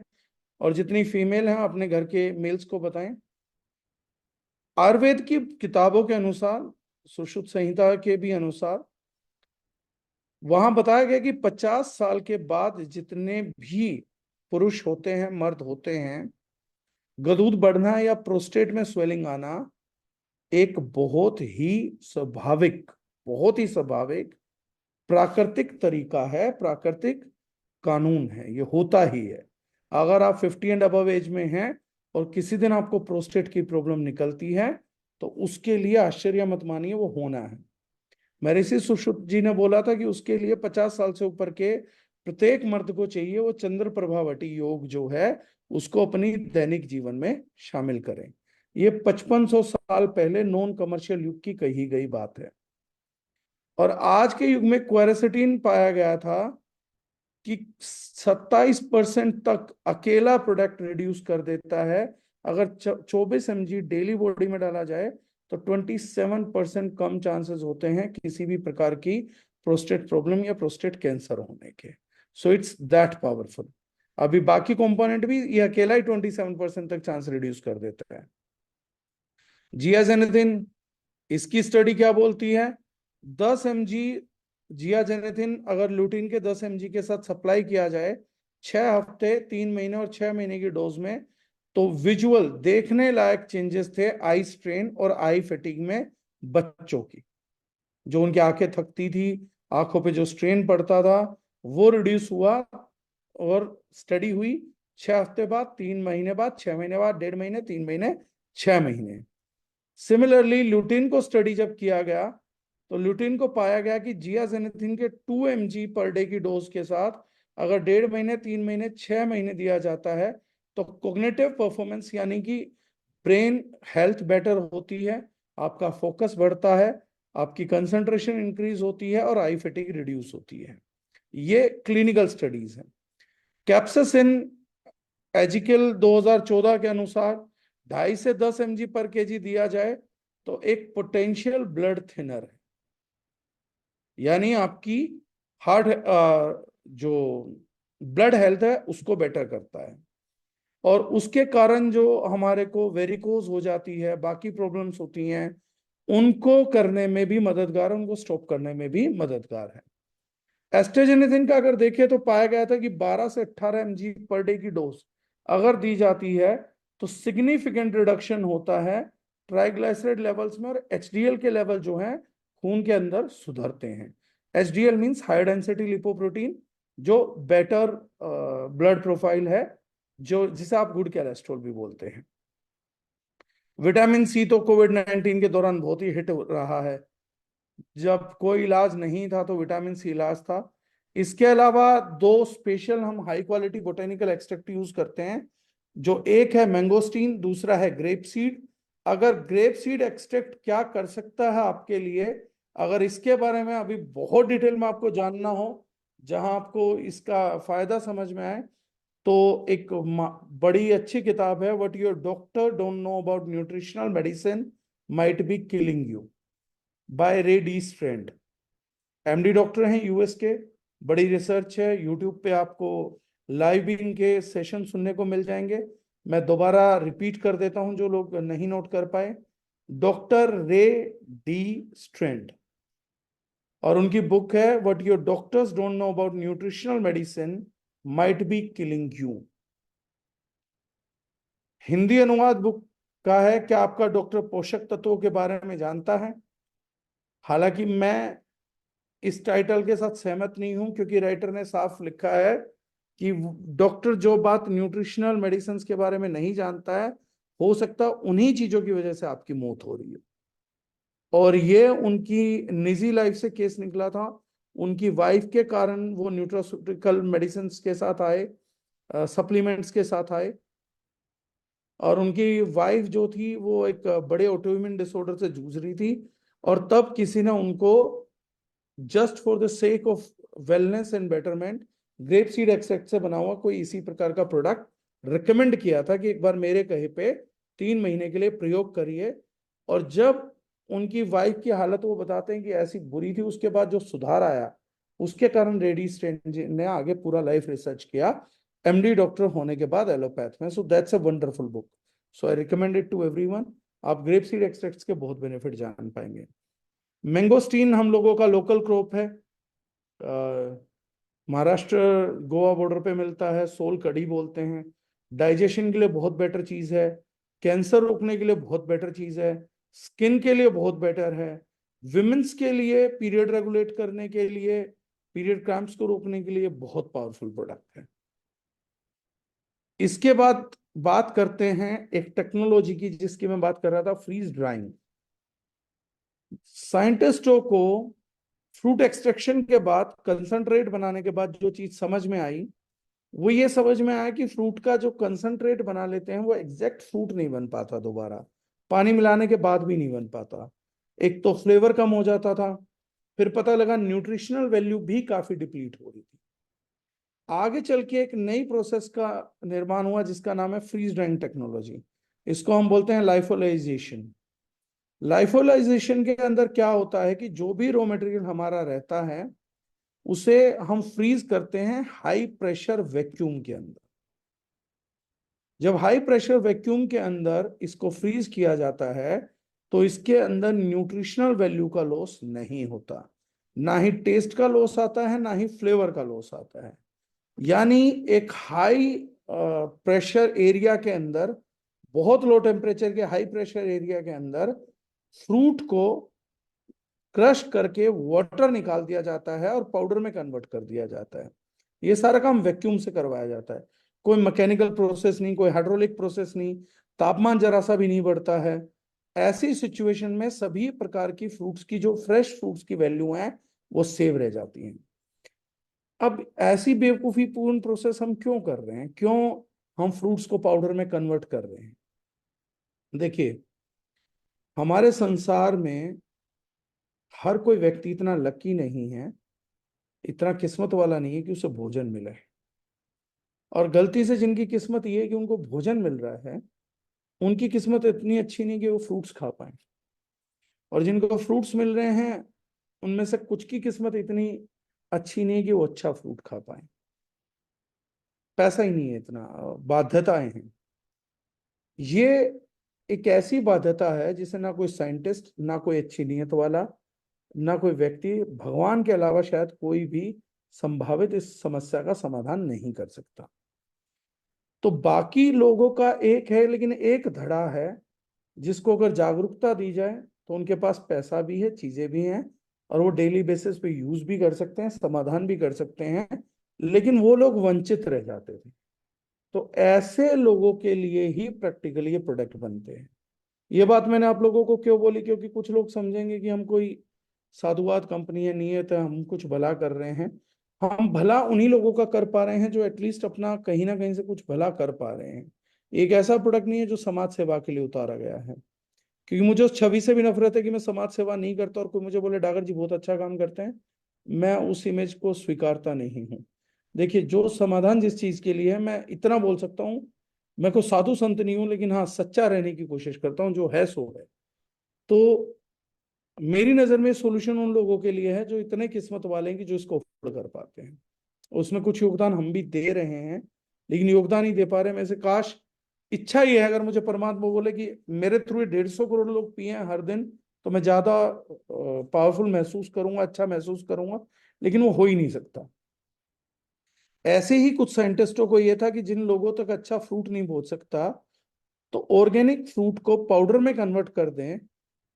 और जितनी फीमेल हैं अपने घर के मेल्स को बताएं। आयुर्वेद की किताबों के अनुसार, सुश्रुत संहिता के भी अनुसार, वहां बताया गया कि 50 साल के बाद जितने भी पुरुष होते हैं, मर्द होते हैं, गदूद बढ़ना या प्रोस्टेट में स्वेलिंग आना एक बहुत ही स्वाभाविक प्राकृतिक तरीका है, प्राकृतिक कानून है, ये होता ही है। अगर आप 50 एंड अबव एज में हैं और किसी दिन आपको प्रोस्टेट की प्रॉब्लम निकलती है, तो उसके लिए आश्चर्य मत मानिए, वो होना है। महर्षि सुश्रुत जी ने बोला था कि उसके लिए 50 साल से ऊपर के प्रत्येक मर्द को चाहिए वो चंद्र प्रभावटी योग जो है उसको अपनी दैनिक जीवन में शामिल करें। ये 5500 साल पहले नॉन कमर्शियल युग की कही गई बात है। और आज के युग में क्वेरेसिटीन पाया गया था कि 27% तक अकेला प्रोडक्ट रिड्यूस कर देता है। अगर 24 mg डेली बॉडी में डाला जाए तो 27% कम चांसेस होते हैं किसी भी प्रकार की प्रोस्टेट प्रॉब्लम या प्रोस्टेट कैंसर होने के। So it's that powerful. अभी बाकी कंपोनेंट भी ये अकेला ही 27% तक चांस रिड्यूस कर देता है। जियाजेनेथिन, इसकी स्टडी क्या बोलती है? 10 mg जियाजेनेथिन अगर लुटीन के 10 mg के साथ सप्लाई किया जाए 6 हफ्ते, 3 महीने और 6 महीने की डोज में, तो विजुअल देखने लायक चेंजेस थे आई स्ट्रेन और आई फटीग में बच्चों की। जो उनकी आंखें थकती थी, आंखों पे जो स्ट्रेन पड़ता था, वो रिड्यूस हुआ। और स्टडी हुई 6 हफ्ते बाद, 3 महीने बाद, 6 महीने बाद, 1.5 महीने, 3 महीने, 6 महीने। सिमिलरली ल्यूटिन को स्टडी जब किया गया तो ल्यूटिन को पाया गया कि जियाजेनेथिन के 2 mg पर डे की डोज के साथ अगर 1.5 महीने, 3 महीने, 6 महीने दिया जाता है तो कॉग्निटिव परफॉर्मेंस यानी कि ब्रेन हेल्थ बेटर होती है, आपका फोकस बढ़ता है, आपकी कंसंट्रेशन इंक्रीज होती है और आई फैटिग रिड्यूस होती है। ये क्लिनिकल स्टडीज है। कैप्सासिन एजिकल 2014 के अनुसार 2.5 से 10 mg पर केजी दिया जाए तो एक पोटेंशियल ब्लड थिनर है, यानी आपकी हार्ट जो ब्लड हेल्थ है उसको बेटर करता है, और उसके कारण जो हमारे को वेरिकोज हो जाती है, बाकी प्रॉब्लम्स होती हैं, उनको करने में भी मददगार, उनको स्टॉप करने में भी मददगार है। एस्ट्राजेनेटिन का अगर देखें तो पाया गया था कि 12 से 18 mg पर डे की डोज अगर दी जाती है तो सिग्निफिकेंट रिडक्शन होता है ट्राइग्लिसराइड लेवल्स में, और एचडीएल के लेवल जो हैं खून के अंदर सुधरते हैं। HDL means high density lipoprotein, जो बेटर ब्लड प्रोफाइल है, जो जिसे आप गुड कोलेस्ट्रॉल भी बोलते हैं। विटामिन सी तो कोविड-19 के दौरान बहुत ही हिट रहा है, जब कोई इलाज नहीं था तो विटामिन सी इलाज था। इसके अलावा दो स्पेशल हम high quality botanical extract use करते हैं, जो एक है मैंगोस्टीन, दूसरा है ग्रेप सीड। अगर ग्रेप सीड एक्सट्रैक्ट क्या कर सकता है आपके लिए, अगर इसके बारे में अभी बहुत डिटेल में आपको जानना हो, जहां आपको इसका फायदा समझ में आए, तो एक बड़ी अच्छी किताब है, what your doctor don't know about nutritional medicine might be killing you, by Ray D Strand. MD doctor हैं यूएस के, बड़ी रिसर्च है, यूट्यूब पे आपको लाइव इनके सेशन सुनने को मिल जाएंगे। मैं दोबारा रिपीट कर देता हूं जो लोग नहीं नोट कर पाए, डॉक्टर रे डी स्ट्रैंड, और उनकी बुक है what your doctors don't know about nutritional medicine might be killing you. Hindi अनुवाद बुक का है क्या आपका डॉक्टर पोषक तत्वों के बारे में जानता है। हालांकि मैं इस टाइटल के साथ सहमत नहीं हूं, क्योंकि राइटर ने साफ लिखा है कि डॉक्टर जो बात न्यूट्रिशनल मेडिसिन के बारे में नहीं जानता है, हो सकता उन्हीं चीजों की वजह से आपकी मौत हो रही है। और ये उनकी निजी लाइफ से केस निकला था, उनकी वाइफ के कारण वो न्यूट्रास्यूटिकल मेडिसिन के साथ आए, सप्लीमेंट्स के साथ आए, और उनकी वाइफ जो थी वो एक बड़े ऑटोइम्यून डिसऑर्डर से जूझ रही थी, और तब किसी ने उनको just for the sake of wellness and betterment grape seed extract से बना हुआ कोई इसी प्रकार का प्रोडक्ट रिकमेंड किया था कि एक बार मेरे कहे पे 3 महीने के लिए प्रयोग करिए। और जब उनकी वाइफ की हालत वो बताते हैं कि ऐसी बुरी थी, उसके बाद जो सुधार आया, उसके कारण रेडी स्ट्रेंज ने आगे पूरा लाइफ रिसर्च किया एमडी डॉक्टर होने के बाद एलोपैथ में। So that's a wonderful book, so I recommend it to everyone. आप ग्रेप सीड एक्सट्रैक्ट्स के बहुत बेनिफिट जान पाएंगे। मैंगोस्टीन हम लोगों का लोकल क्रॉप है, महाराष्ट्र गोवा बॉर्डर पे मिलता है, सोल कड़ी बोलते हैं। डाइजेशन के लिए बहुत बेटर चीज है, कैंसर रोकने के लिए बहुत बेटर चीज है, स्किन के लिए बहुत बेटर है, विमेंस के लिए पीरियड रेगुलेट करने के लिए, पीरियड क्रैम्प्स को रोकने के लिए बहुत पावरफुल प्रोडक्ट है। इसके बाद बात करते हैं एक टेक्नोलॉजी की जिसकी मैं बात कर रहा था, फ्रीज ड्राइंग। साइंटिस्टों को फ्रूट एक्सट्रैक्शन के बाद, कंसंट्रेट बनाने के बाद जो चीज समझ में आई, वो ये समझ में आया कि फ्रूट का जो कंसंट्रेट बना लेते हैं वो एग्जैक्ट फ्रूट नहीं बन पाता, दोबारा पानी मिलाने के बाद भी नहीं बन पाता। एक तो फ्लेवर कम हो जाता था, फिर पता लगा न्यूट्रिशनल वैल्यू भी काफी डिप्लीट हो रही थी। आगे चल के एक नई प्रोसेस का निर्माण हुआ जिसका नाम है फ्रीज ड्राइंग टेक्नोलॉजी। इसको हम बोलते हैं लाइफोलाइजेशन। लाइफोलाइजेशन के अंदर क्या होता है कि जो भी रॉ मटेरियल हमारा रहता है उसे हम फ्रीज करते हैं हाई प्रेशर वैक्यूम के अंदर। जब हाई प्रेशर वैक्यूम के अंदर इसको फ्रीज किया जाता है तो इसके अंदर न्यूट्रिशनल वैल्यू का लॉस नहीं होता, ना ही टेस्ट का लॉस आता है, ना ही फ्लेवर का लॉस आता है। यानी एक हाई प्रेशर एरिया के अंदर, बहुत लो टेम्परेचर के हाई प्रेशर एरिया के अंदर फ्रूट को क्रश करके वाटर निकाल दिया जाता है और पाउडर में कन्वर्ट कर दिया जाता है। ये सारा काम वैक्यूम से करवाया जाता है, कोई मैकेनिकल प्रोसेस नहीं, कोई हाइड्रोलिक प्रोसेस नहीं, तापमान जरा सा भी नहीं बढ़ता है। ऐसी सिचुएशन में सभी प्रकार की फ्रूट्स की, जो फ्रेश फ्रूट्स की वैल्यू है, वो सेव रह जाती हैं। अब ऐसी बेवकूफी पूर्ण प्रोसेस हम क्यों कर रहे हैं, क्यों हम फ्रूट्स को पाउडर में कन्वर्ट कर रहे हैं? देखिए, हमारे संसार में हर कोई व्यक्ति इतना लकी नहीं है, इतना किस्मत वाला नहीं है कि उसे भोजन मिले। और गलती से जिनकी किस्मत ये है कि उनको भोजन मिल रहा है, उनकी किस्मत इतनी अच्छी नहीं कि वो फ्रूट्स खा पाए। और जिनको फ्रूट्स मिल रहे हैं, उनमें से कुछ की किस्मत इतनी अच्छी नहीं है कि वो अच्छा फ्रूट खा पाए। पैसा ही नहीं है इतना, बाध्यताएं हैं। ये एक ऐसी बाध्यता है जिसे ना कोई साइंटिस्ट, ना कोई अच्छी नीयत वाला, ना कोई व्यक्ति, भगवान के अलावा शायद कोई भी संभावित इस समस्या का समाधान नहीं कर सकता। तो बाकी लोगों का एक है, लेकिन एक धड़ा है जिसको अगर जागरूकता दी जाए तो उनके पास पैसा भी है, चीजें भी हैं, और वो डेली बेसिस पे यूज भी कर सकते हैं, समाधान भी कर सकते हैं, लेकिन वो लोग वंचित रह जाते थे। तो ऐसे लोगों के लिए ही प्रैक्टिकली ये प्रोडक्ट बनते हैं। ये बात मैंने आप लोगों को क्यों बोली, क्योंकि कुछ लोग समझेंगे कि हम कोई साधुवाद कंपनी है, नियत है, हम कुछ भला कर रहे हैं। हम भला उन्हीं लोगों का कर पा रहे हैं जो एटलीस्ट अपना कहीं ना कहीं से कुछ भला कर पा रहे हैं। एक ऐसा प्रोडक्ट नहीं है जो समाज सेवा के लिए उतारा गया है। क्योंकि मुझे उस छवि से भी नफरत है कि मैं समाज सेवा नहीं करता और कोई मुझे बोले डागर जी बहुत अच्छा काम करते हैं, मैं उस इमेज को स्वीकारता नहीं हूँ। देखिए, जो समाधान जिस चीज के लिए है, मैं इतना बोल सकता हूँ, मैं कोई साधु संत नहीं हूं, लेकिन हाँ, सच्चा रहने की कोशिश करता हूँ, जो है सो है। तो मेरी नजर में सोल्यूशन उन लोगों के लिए है जो इतने किस्मत वाले हैं कि जो इसको अफोर्ड कर पाते हैं। उसमें कुछ योगदान हम भी दे रहे हैं, लेकिन योगदान ही दे पा रहे हैं। मैं से काश, इच्छा ये है अगर मुझे परमात्मा बोले कि मेरे थ्रू 150 करोड़ लोग पिए हैं हर दिन, तो मैं ज्यादा पावरफुल महसूस करूंगा, अच्छा महसूस करूंगा, लेकिन वो हो ही नहीं सकता। ऐसे ही कुछ साइंटिस्टों को ये था कि जिन लोगों तक अच्छा फ्रूट नहीं पहुंच सकता, तो ऑर्गेनिक फ्रूट को पाउडर में कन्वर्ट कर दें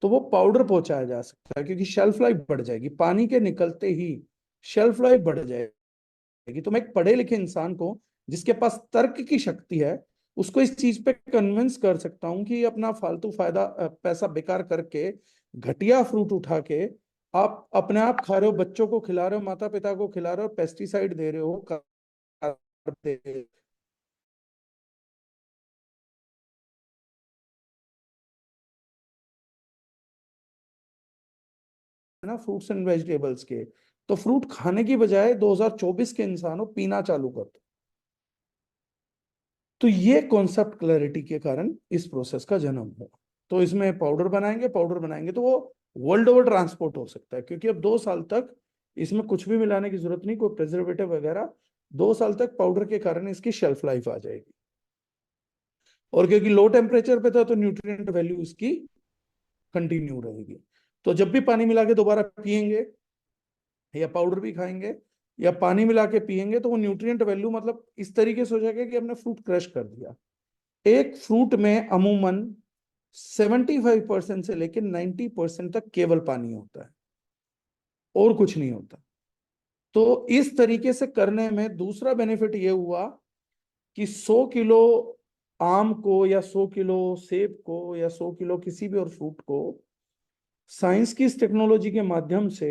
तो वो पाउडर पहुंचाया जा सकता है, क्योंकि शेल्फ लाइफ बढ़ जाएगी, पानी के निकलते ही शेल्फ लाइफ बढ़ जाएगी। तो मैं एक पढ़े लिखे इंसान को, जिसके पास तर्क की शक्ति है, उसको इस चीज पे कन्विंस कर सकता हूँ कि अपना फालतू फायदा, पैसा बेकार करके घटिया फ्रूट उठा के आप अपने आप खा रहे हो, बच्चों को खिला रहे हो, माता पिता को खिला रहे हो, पेस्टिसाइड दे रहे हो, ना, फ्रूट्स एंड वेजिटेबल्स के। तो फ्रूट खाने की बजाय 2024 के इंसानों पीना चालू कर दो। तो ये कॉन्सेप्ट क्लैरिटी के कारण इस प्रोसेस का जन्म हुआ। तो इसमें पाउडर बनाएंगे तो वो वर्ल्ड ओवर ट्रांसपोर्ट हो सकता है, क्योंकि अब 2 साल तक इसमें कुछ भी मिलाने की जरूरत नहीं, कोई प्रिजर्वेटिव वगैरह। 2 साल तक पाउडर के कारण इसकी शेल्फ लाइफ आ जाएगी। और क्योंकि लो टेम्परेचर पे था, तो न्यूट्रिएंट वैल्यू इसकी कंटिन्यू रहेगी। तो जब भी पानी मिला के दोबारा पियेंगे, या पाउडर भी खाएंगे, या पानी मिला के पियेंगे, तो वो न्यूट्रिएंट वैल्यू मतलब इस तरीके से हो जाएगा कि हमने फ्रूट क्रश कर दिया। एक फ्रूट में अमूमन 75% से लेकर 90% तक केवल पानी होता है, और कुछ नहीं होता। तो इस तरीके से करने में दूसरा बेनिफिट ये हुआ कि 100 किलो आम को, या 100 किलो सेब को, या 100 किलो किसी भी और फ्रूट को साइंस की इस टेक्नोलॉजी के माध्यम से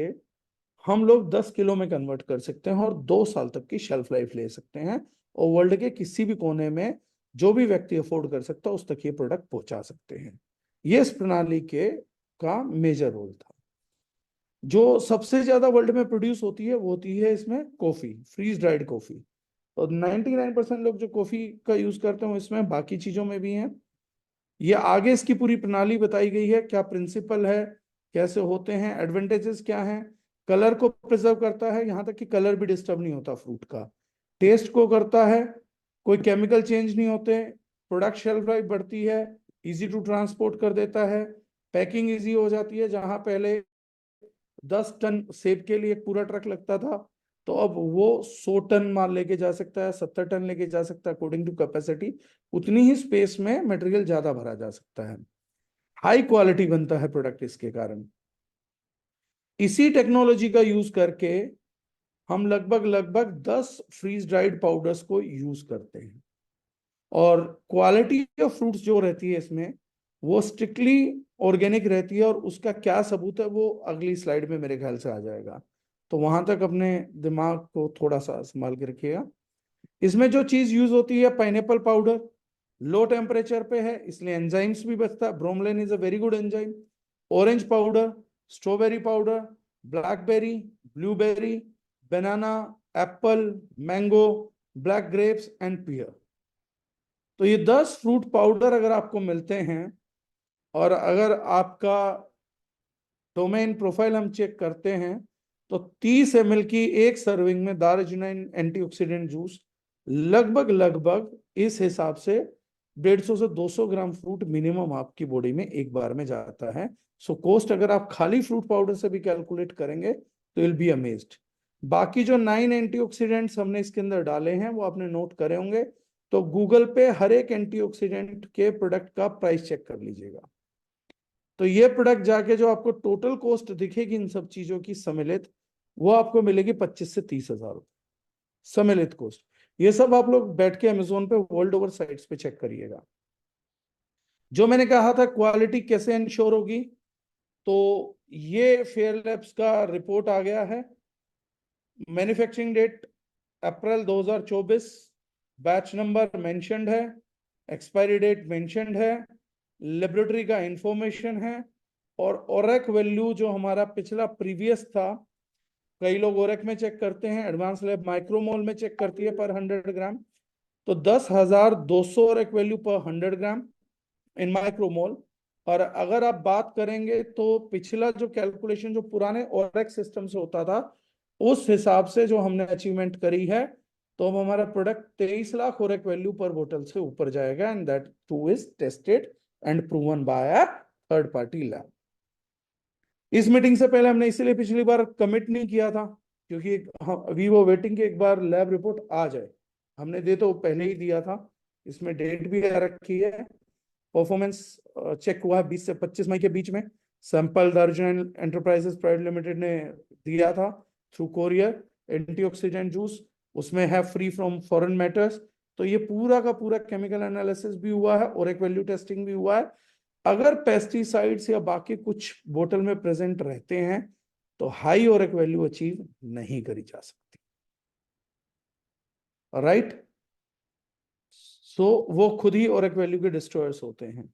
हम लोग 10 किलो में कन्वर्ट कर सकते हैं, और 2 साल तक की शेल्फ लाइफ ले सकते हैं। और वर्ल्ड के किसी भी कोने में जो भी व्यक्ति अफोर्ड कर सकता है, उस तक ये प्रोडक्ट पहुंचा सकते हैं। ये इस प्रणाली के का मेजर रोल था। जो सबसे ज्यादा वर्ल्ड में प्रोड्यूस होती है, वो होती है इसमें कॉफी, फ्रीज ड्राइड कॉफी। और 99% लोग जो कॉफी का यूज करते हैं, इसमें बाकी चीजों में भी हैं। ये आगे इसकी पूरी प्रणाली बताई गई है, क्या प्रिंसिपल है, कैसे होते हैं, एडवांटेजेस क्या हैं। कलर को प्रिजर्व करता है, यहाँ तक कि कलर भी डिस्टर्ब नहीं होता फ्रूट का। टेस्ट को करता है, कोई केमिकल चेंज नहीं होते। प्रोडक्ट शेल्फ लाइफ बढ़ती है, इजी टू ट्रांसपोर्ट कर देता है। पैकिंग इजी हो जाती है, जहां पहले 10 टन सेब के लिए एक पूरा ट्रक लगता था, तो अब वो 100 टन माल लेके जा सकता है, 70 टन लेके जा सकता है, अकॉर्डिंग टू कैपेसिटी। उतनी ही स्पेस में मटेरियल ज्यादा भरा जा सकता है। हाई क्वालिटी बनता है प्रोडक्ट इसके कारण। इसी टेक्नोलॉजी का यूज करके हम लगभग लगभग 10 फ्रीज ड्राइड पाउडर्स को यूज करते हैं। और क्वालिटी ऑफ फ्रूट्स जो रहती है इसमें, वो स्ट्रिक्टली ऑर्गेनिक रहती है और उसका क्या सबूत है वो अगली स्लाइड में मेरे ख्याल से आ जाएगा। तो वहां तक अपने दिमाग को थोड़ा सा संभाल के रखिएगा। इसमें जो चीज यूज होती है पाइनएप्पल पाउडर, लो टेम्परेचर पे है इसलिए एंजाइम्स भी बचता है, bromelain is a very good enzyme. Orange powder, strawberry powder, blackberry, blueberry, banana, apple, mango, black grapes and pear. तो ये 10 फ्रूट पाउडर अगर आपको मिलते हैं और अगर आपका डोमेन प्रोफाइल हम चेक करते हैं तो 30 ml की एक सर्विंग में दार्जिलिंग एंटीऑक्सीडेंट जूस लगभग लगभग इस हिसाब से 150 से 200 ग्राम फ्रूट मिनिमम आपकी बॉडी में एक बार में जाता है। सो कॉस्ट अगर आप खाली फ्रूट पाउडर से भी कैलकुलेट करेंगे तो विल बी अमेज्ड। बाकी जो 9 एंटीऑक्सीडेंट्स हमने इसके अंदर डाले हैं वो आपने नोट करे होंगे। तो गूगल पे हर एक एंटीऑक्सीडेंट के प्रोडक्ट का प्राइस चेक कर लीजिएगा। तो ये प्रोडक्ट जाके जो आपको टोटल कॉस्ट दिखेगी इन सब चीजों की सम्मिलित, वो आपको मिलेगी 25 से 30 हजार सम्मिलित कॉस्ट। ये सब आप लोग बैठ के अमेजोन पे वर्ल्ड ओवर साइट्स पे चेक करिएगा। जो मैंने कहा था क्वालिटी कैसे इंश्योर होगी, तो ये फेयर लैब्स का रिपोर्ट आ गया है। Manufacturing date April 2024, batch number mentioned है, एक्सपायरी डेट मेंशन्ड है, लेबोरेटरी का इंफॉर्मेशन है, और ओरेक वैल्यू जो हमारा पिछला प्रीवियस था, कई लोग ओरेक में चेक करते हैं, एडवांस लैब माइक्रोमोल में चेक करती है पर 100 ग्राम। तो 10,200 ओरेक वैल्यू पर 100 ग्राम इन माइक्रोमोल। और अगर आप बात करेंगे तो पिछला जो कैलकुलेशन जो पुराने ओरेक सिस्टम से होता था उस हिसाब से जो हमने अचीवमेंट करी है, तो अब हमारा प्रोडक्ट 23 लाख ओरेक वैल्यू पर बोतल से ऊपर जाएगा, and that two is tested and proven by a third party lab. इस मीटिंग से पहले हमने इसीलिए पिछली बार कमिट नहीं किया था क्योंकि वी वो वेटिंग कि एक बार लैब रिपोर्ट आ जाए। हमने दे तो पहले ही दिया था, इसमें डेट भी आ रखी है। परफॉर्मेंस चेक हुआ है 20 से 25 मई के बीच में। Sample Darjeeling enterprises private limited ने दिया था थ्रू कोरियर। एंटीऑक्सीडेंट जूस उसमें है फ्री फ्रॉम फॉरेन मैटर्स। तो ये पूरा का पूरा केमिकल एनालिसिस भी हुआ है और एक वैल्यू टेस्टिंग भी हुआ है। अगर पेस्टिसाइड्स या बाकी कुछ बोतल में प्रेजेंट रहते हैं तो हाई और एक वैल्यू अचीव नहीं करी जा सकती। राइट। सो वो खुद ही और एक वैल्यू के डिस्ट्रॉयर्स होते हैं।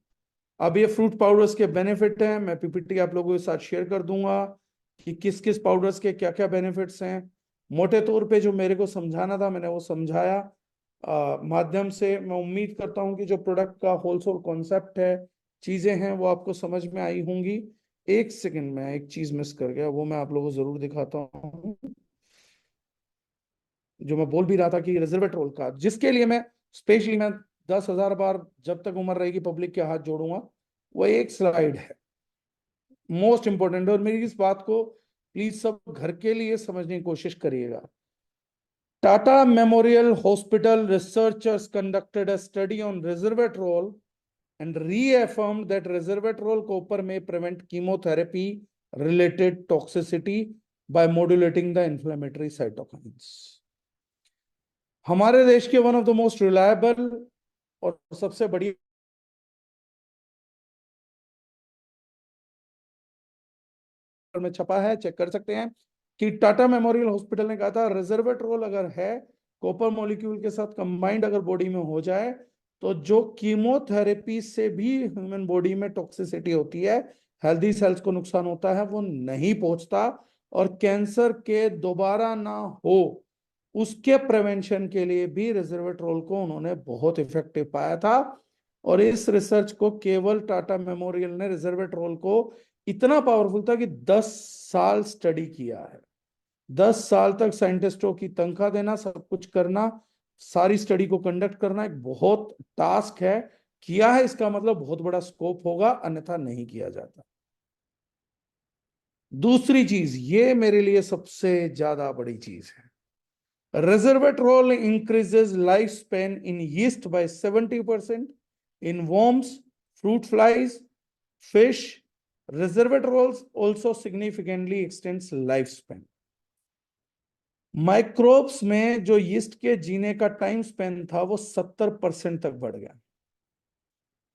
अब ये फ्रूट पाउडर्स के बेनिफिट हैं, मैं पीपीटी आप लोगों के साथ शेयर कर दूंगा कि किस किस पाउडर्स के क्या क्या बेनिफिट्स हैं। मोटे तौर पे जो मेरे को समझाना था मैंने वो समझाया माध्यम से। मैं उम्मीद करता हूं कि जो प्रोडक्ट का होलसेल कॉन्सेप्ट है, चीजें हैं, वो आपको समझ में आई होंगी। एक सेकंड में एक चीज मिस कर गया, वो मैं आप लोगों को जरूर दिखाता हूँ। जो मैं बोल भी रहा था कि रेजर्वेट्रोल का, जिसके लिए मैं स्पेशली मैं 10,000 बार जब तक उम्र रहेगी पब्लिक के हाथ जोड़ूंगा, वो एक स्लाइड है मोस्ट इंपॉर्टेंट। और मेरी इस बात को प्लीज सब घर के लिए समझने की कोशिश करिएगा। Tata Memorial hospital researchers conducted a study on resveratrol and reaffirmed that resveratrol copper may prevent chemotherapy related toxicity by modulating the inflammatory cytokines। हमारे देश के one of the most reliable और सबसे बड़ी में छपा है, चेक कर सकते हैं कि टाटा मेमोरियल हॉस्पिटल ने कहा था रेजर्वेट्रोल अगर है कॉपर मॉलिक्यूल के साथ कंबाइंड अगर बॉडी में हो जाए तो जो कीमोथेरेपी से भी ह्यूमन बॉडी में टॉक्सिसिटी होती है, हेल्दी सेल्स को नुकसान होता है, वो नहीं पहुंचता। और कैंसर के दोबारा ना हो उसके प्रिवेंशन के लिए भी रेजर्वेट्रोल को उन्होंने बहुत इफेक्टिव पाया था। और इस रिसर्च को केवल टाटा मेमोरियल ने रेजर्वेट्रोल को इतना पावरफुल था कि 10 साल स्टडी किया है। 10 साल तक साइंटिस्टों की तनख्वाह देना, सब कुछ करना, सारी स्टडी को कंडक्ट करना एक बहुत टास्क है। किया है इसका मतलब बहुत बड़ा स्कोप होगा, अन्यथा नहीं किया जाता। दूसरी चीज, ये मेरे लिए सबसे ज्यादा बड़ी चीज है, resveratrol increases lifespan in yeast by 70%, in worms, fruit flies, fish. Resveratrol also significantly extends lifespan। Microbes में जो यीस्ट के जीने का टाइम स्पेन था वो 70% तक बढ़ गया।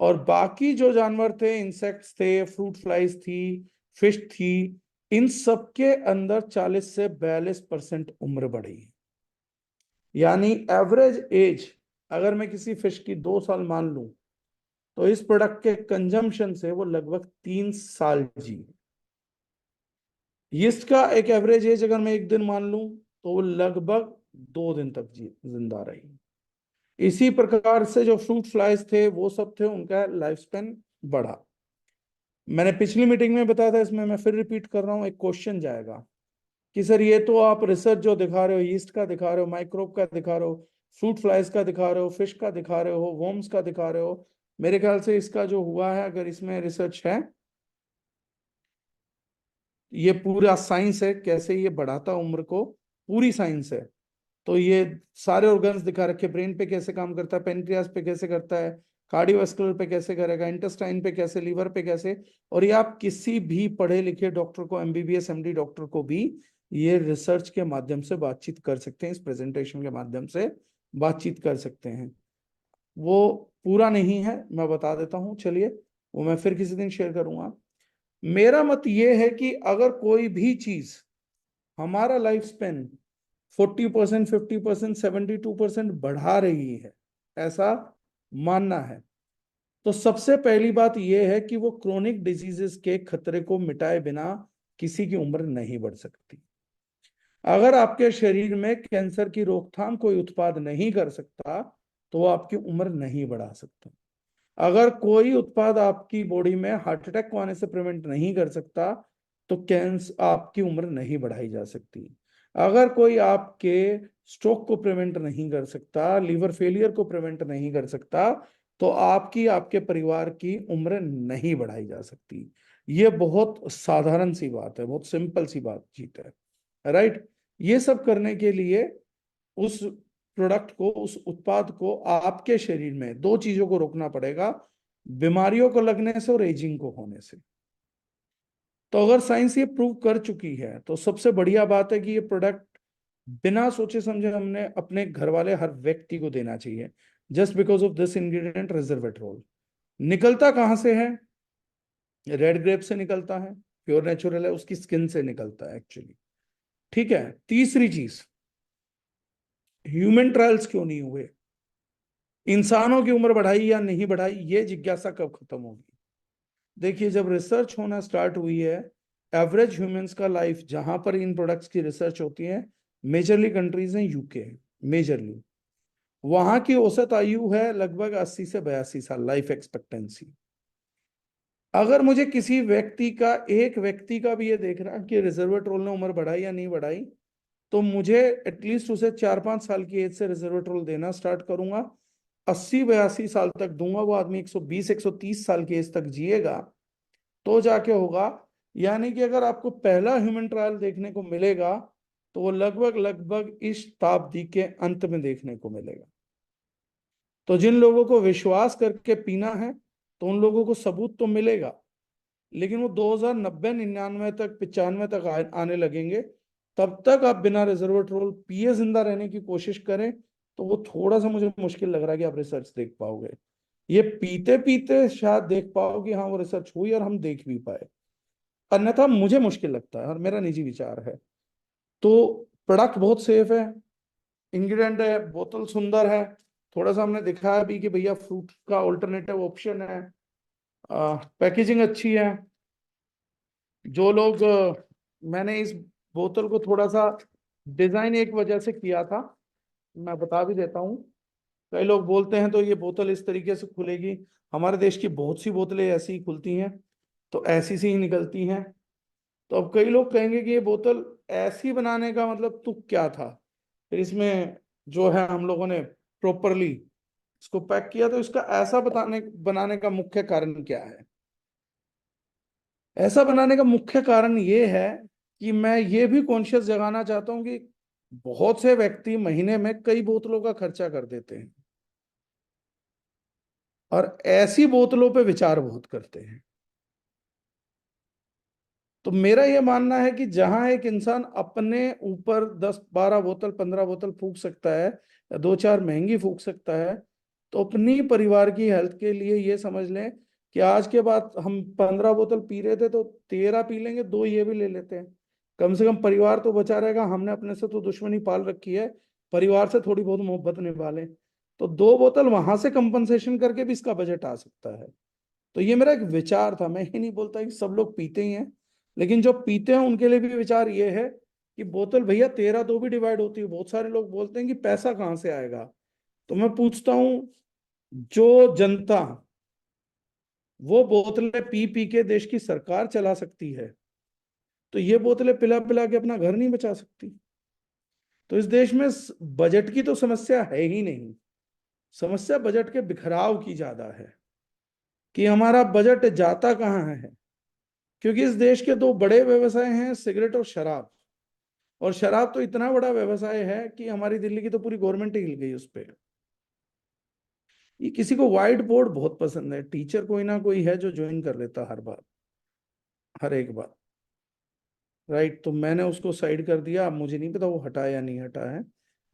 और बाकी जो जानवर थे, इंसेक्ट्स थे, फ्रूट फ्लाइज थी, फिश थी, इन सब के अंदर 40 से 42% उम्र बढ़ी है। यानी एवरेज एज, अगर मैं किसी फिश की 2 साल मान लूं, तो इस प्रोडक्ट के कंजम्पशन से वो लगभग 3 साल जी। यीस्ट का एक एवरेज एज अगर मैं 1 दिन मान लूं, तो वो लगभग 2 दिन तक जी जिंदा रही। इसी प्रकार से जो फ्रूट फ्लाइज थे वो सब थे, उनका लाइफ स्पेन बढ़ा। मैंने पिछली मीटिंग में बताया था, इसमें मैं फिर रिपीट कर रहा हूं। एक क्वेश्चन जाएगा कि सर ये तो आप रिसर्च जो दिखा रहे हो, यीस्ट का दिखा रहे हो, माइक्रोब का दिखा रहे हो, फ्रूट फ्लाइज का दिखा रहे हो, फिश का दिखा रहे हो, वर्म्स का दिखा रहे हो, मेरे ख्याल से इसका जो हुआ है, अगर इसमें रिसर्च है, ये पूरा साइंस है कैसे ये बढ़ाता उम्र को, पूरी साइंस है। तो ये सारे ऑर्गन्स दिखा रखे, ब्रेन पे कैसे काम करता है, पेनक्रियास पे कैसे करता है, कार्डियोवास्कुलर पे कैसे करेगा, इंटेस्टाइन पे कैसे, लीवर पे कैसे। और ये आप किसी भी पढ़े लिखे डॉक्टर को, एमबीबीएस एमडी डॉक्टर को भी ये रिसर्च के माध्यम से बातचीत कर सकते हैं, इस प्रेजेंटेशन के माध्यम से बातचीत कर सकते हैं। वो पूरा नहीं है, मैं बता देता हूँ, चलिए वो मैं फिर किसी दिन शेयर करूंगा। मेरा मत ये है कि अगर कोई भी चीज हमारा लाइफ स्पेन 40%, 50%, 72% बढ़ा रही है, ऐसा मानना है, तो सबसे पहली बात यह है कि वो क्रोनिक डिजीजेस के खतरे को मिटाए बिना किसी की उम्र नहीं बढ़ सकती। अगर आपके शरीर में कैंसर की रोकथाम कोई उत्पाद नहीं कर सकता, तो वो आपकी उम्र नहीं बढ़ा सकता। अगर कोई उत्पाद आपकी बॉडी में हार्ट अटैक को आने से प्रिवेंट नहीं कर सकता, तो कैंसर आपकी उम्र नहीं बढ़ाई जा सकती। अगर कोई आपके स्ट्रोक को प्रिवेंट नहीं कर सकता, लीवर फेलियर को प्रिवेंट नहीं कर सकता, तो आपकी, आपके परिवार की उम्र नहीं बढ़ाई जा सकती। ये बहुत साधारण सी बात है, बहुत सिंपल सी बातचीत है, राइट। ये सब करने के लिए उस प्रोडक्ट को, उस उत्पाद को आपके शरीर में दो चीजों को रोकना पड़ेगा, बीमारियों को लगने से और एजिंग को होने से। तो अगर साइंस ये प्रूव कर चुकी है, तो सबसे बढ़िया बात है कि ये प्रोडक्ट बिना सोचे समझे हमने अपने घर वाले हर व्यक्ति को देना चाहिए, just because of this ingredient resveratrol. निकलता कहां से है? रेड ग्रेप से निकलता है, प्योर नेचुरल है, उसकी स्किन से निकलता है एक्चुअली। ठीक है, तीसरी चीज, ह्यूमन ट्रायल्स क्यों नहीं हुए? इंसानों की उम्र बढ़ाई या नहीं बढ़ाई, ये जिज्ञासा कब खत्म होगी? देखिए, जब रिसर्च होना स्टार्ट हुई है, एवरेज ह्यूमंस का लाइफ, जहां पर इन प्रोडक्ट्स की रिसर्च होती है, मेजरली कंट्रीज हैं, यूके, मेजरली, वहां की औसत आयु है लगभग 80 से 82 साल, लाइफ एक्सपेक्टेंसी। अगर मुझे किसी व्यक्ति का, एक व्यक्ति का भी ये देखना कि रिजर्वेट्रोल ने उम्र बढ़ाई या नहीं बढ़ाई, तो मुझे एटलीस्ट उसे 4-5 साल की एज से रिजर्वेट्रोल देना स्टार्ट करूंगा। 80-82 साल तक दूंगा, वो आदमी 120-130 साल की एज तक जिएगा, तो जाके होगा। यानी कि अगर आपको पहला ह्यूमन ट्रायल देखने को मिलेगा, तो वो लगभग लगभग इस शताब्दी के अंत में देखने को मिलेगा। तो जिन लोगों को विश्वास करके पीना है, तो उन लोगों को सबूत तो मिलेगा, लेकिन वो 2090, 99 तक, 95 तक आने लगेंगे। तब तक आप बिना रिजर्वेट्रोल पिए जिंदा रहने की कोशिश करें, तो वो थोड़ा सा मुझे मुश्किल लग रहा है कि आप रिसर्च देख पाओगे। ये पीते पीते शायद देख पाओ कि हाँ वो रिसर्च हुई और हम देख भी पाए, अन्यथा मुझे मुश्किल लगता है, और मेरा निजी विचार है। तो प्रोडक्ट बहुत सेफ है, इंग्रेडिएंट है, बोतल सुंदर है, थोड़ा सा हमने दिखाया भी कि भैया फ्रूट का ऑल्टरनेटिव ऑप्शन है, पैकेजिंग अच्छी है। जो लोग मैंने इस बोतल को थोड़ा सा डिजाइन एक वजह से किया था, मैं बता भी देता हूँ। कई लोग बोलते हैं तो ये बोतल इस तरीके से खुलेगी, हमारे देश की बहुत सी बोतलें ऐसी ही खुलती हैं, तो ऐसी सी ही निकलती हैं। तो अब कई लोग कहेंगे कि ये बोतल ऐसी बनाने का मतलब तुक क्या था? फिर इसमें जो है हम लोगों ने प्रॉपरली इसको पैक किया, तो इसका ऐसा बताने बनाने का मुख्य कारण क्या है? ऐसा बनाने का मुख्य कारण ये है कि मैं ये भी कॉन्शियस जगाना चाहता हूं कि बहुत से व्यक्ति महीने में कई बोतलों का खर्चा कर देते हैं, और ऐसी बोतलों पे विचार बहुत करते हैं। तो मेरा यह मानना है कि जहां एक इंसान अपने ऊपर 10-12 बोतल, 15 बोतल फूंक सकता है, या 2-4 महंगी फूंक सकता है, तो अपनी परिवार की हेल्थ के लिए ये समझ लें कि आज के बाद हम 15 बोतल पी रहे थे तो 13 पी लेंगे, 2 ये भी ले लेते हैं। कम से कम परिवार तो बचा रहेगा। हमने अपने से तो दुश्मनी पाल रखी है, परिवार से थोड़ी बहुत मोहब्बत निभा लें। तो 2 बोतल वहां से कंपनसेशन करके भी इसका बजट आ सकता है। तो ये मेरा एक विचार था। मैं ही नहीं बोलता कि सब लोग पीते ही हैं, लेकिन जो पीते हैं उनके लिए भी विचार ये है कि बोतल भैया 13 दो भी डिवाइड होती है। बहुत सारे लोग बोलते हैं कि पैसा कहाँ से आएगा। तो मैं पूछता हूँ, जो जनता वो बोतलें पी पी के देश की सरकार चला सकती है, तो ये बोतलें पिला पिला के अपना घर नहीं बचा सकती। तो इस देश में बजट की तो समस्या है ही नहीं। समस्या बजट के बिखराव की ज्यादा है कि हमारा बजट जाता कहाँ है। क्योंकि इस देश के दो बड़े व्यवसाय हैं, सिगरेट और शराब। और शराब तो इतना बड़ा व्यवसाय है कि हमारी दिल्ली की तो पूरी गवर्नमेंट ही हिल गई उस पर। ये किसी को व्हाइट बोर्ड बहुत पसंद है, टीचर कोई ना कोई है जो ज्वाइन कर लेता हर बार, हर एक बार। राइट, तो मैंने उसको साइड कर दिया। अब मुझे नहीं पता वो हटा या नहीं हटा है।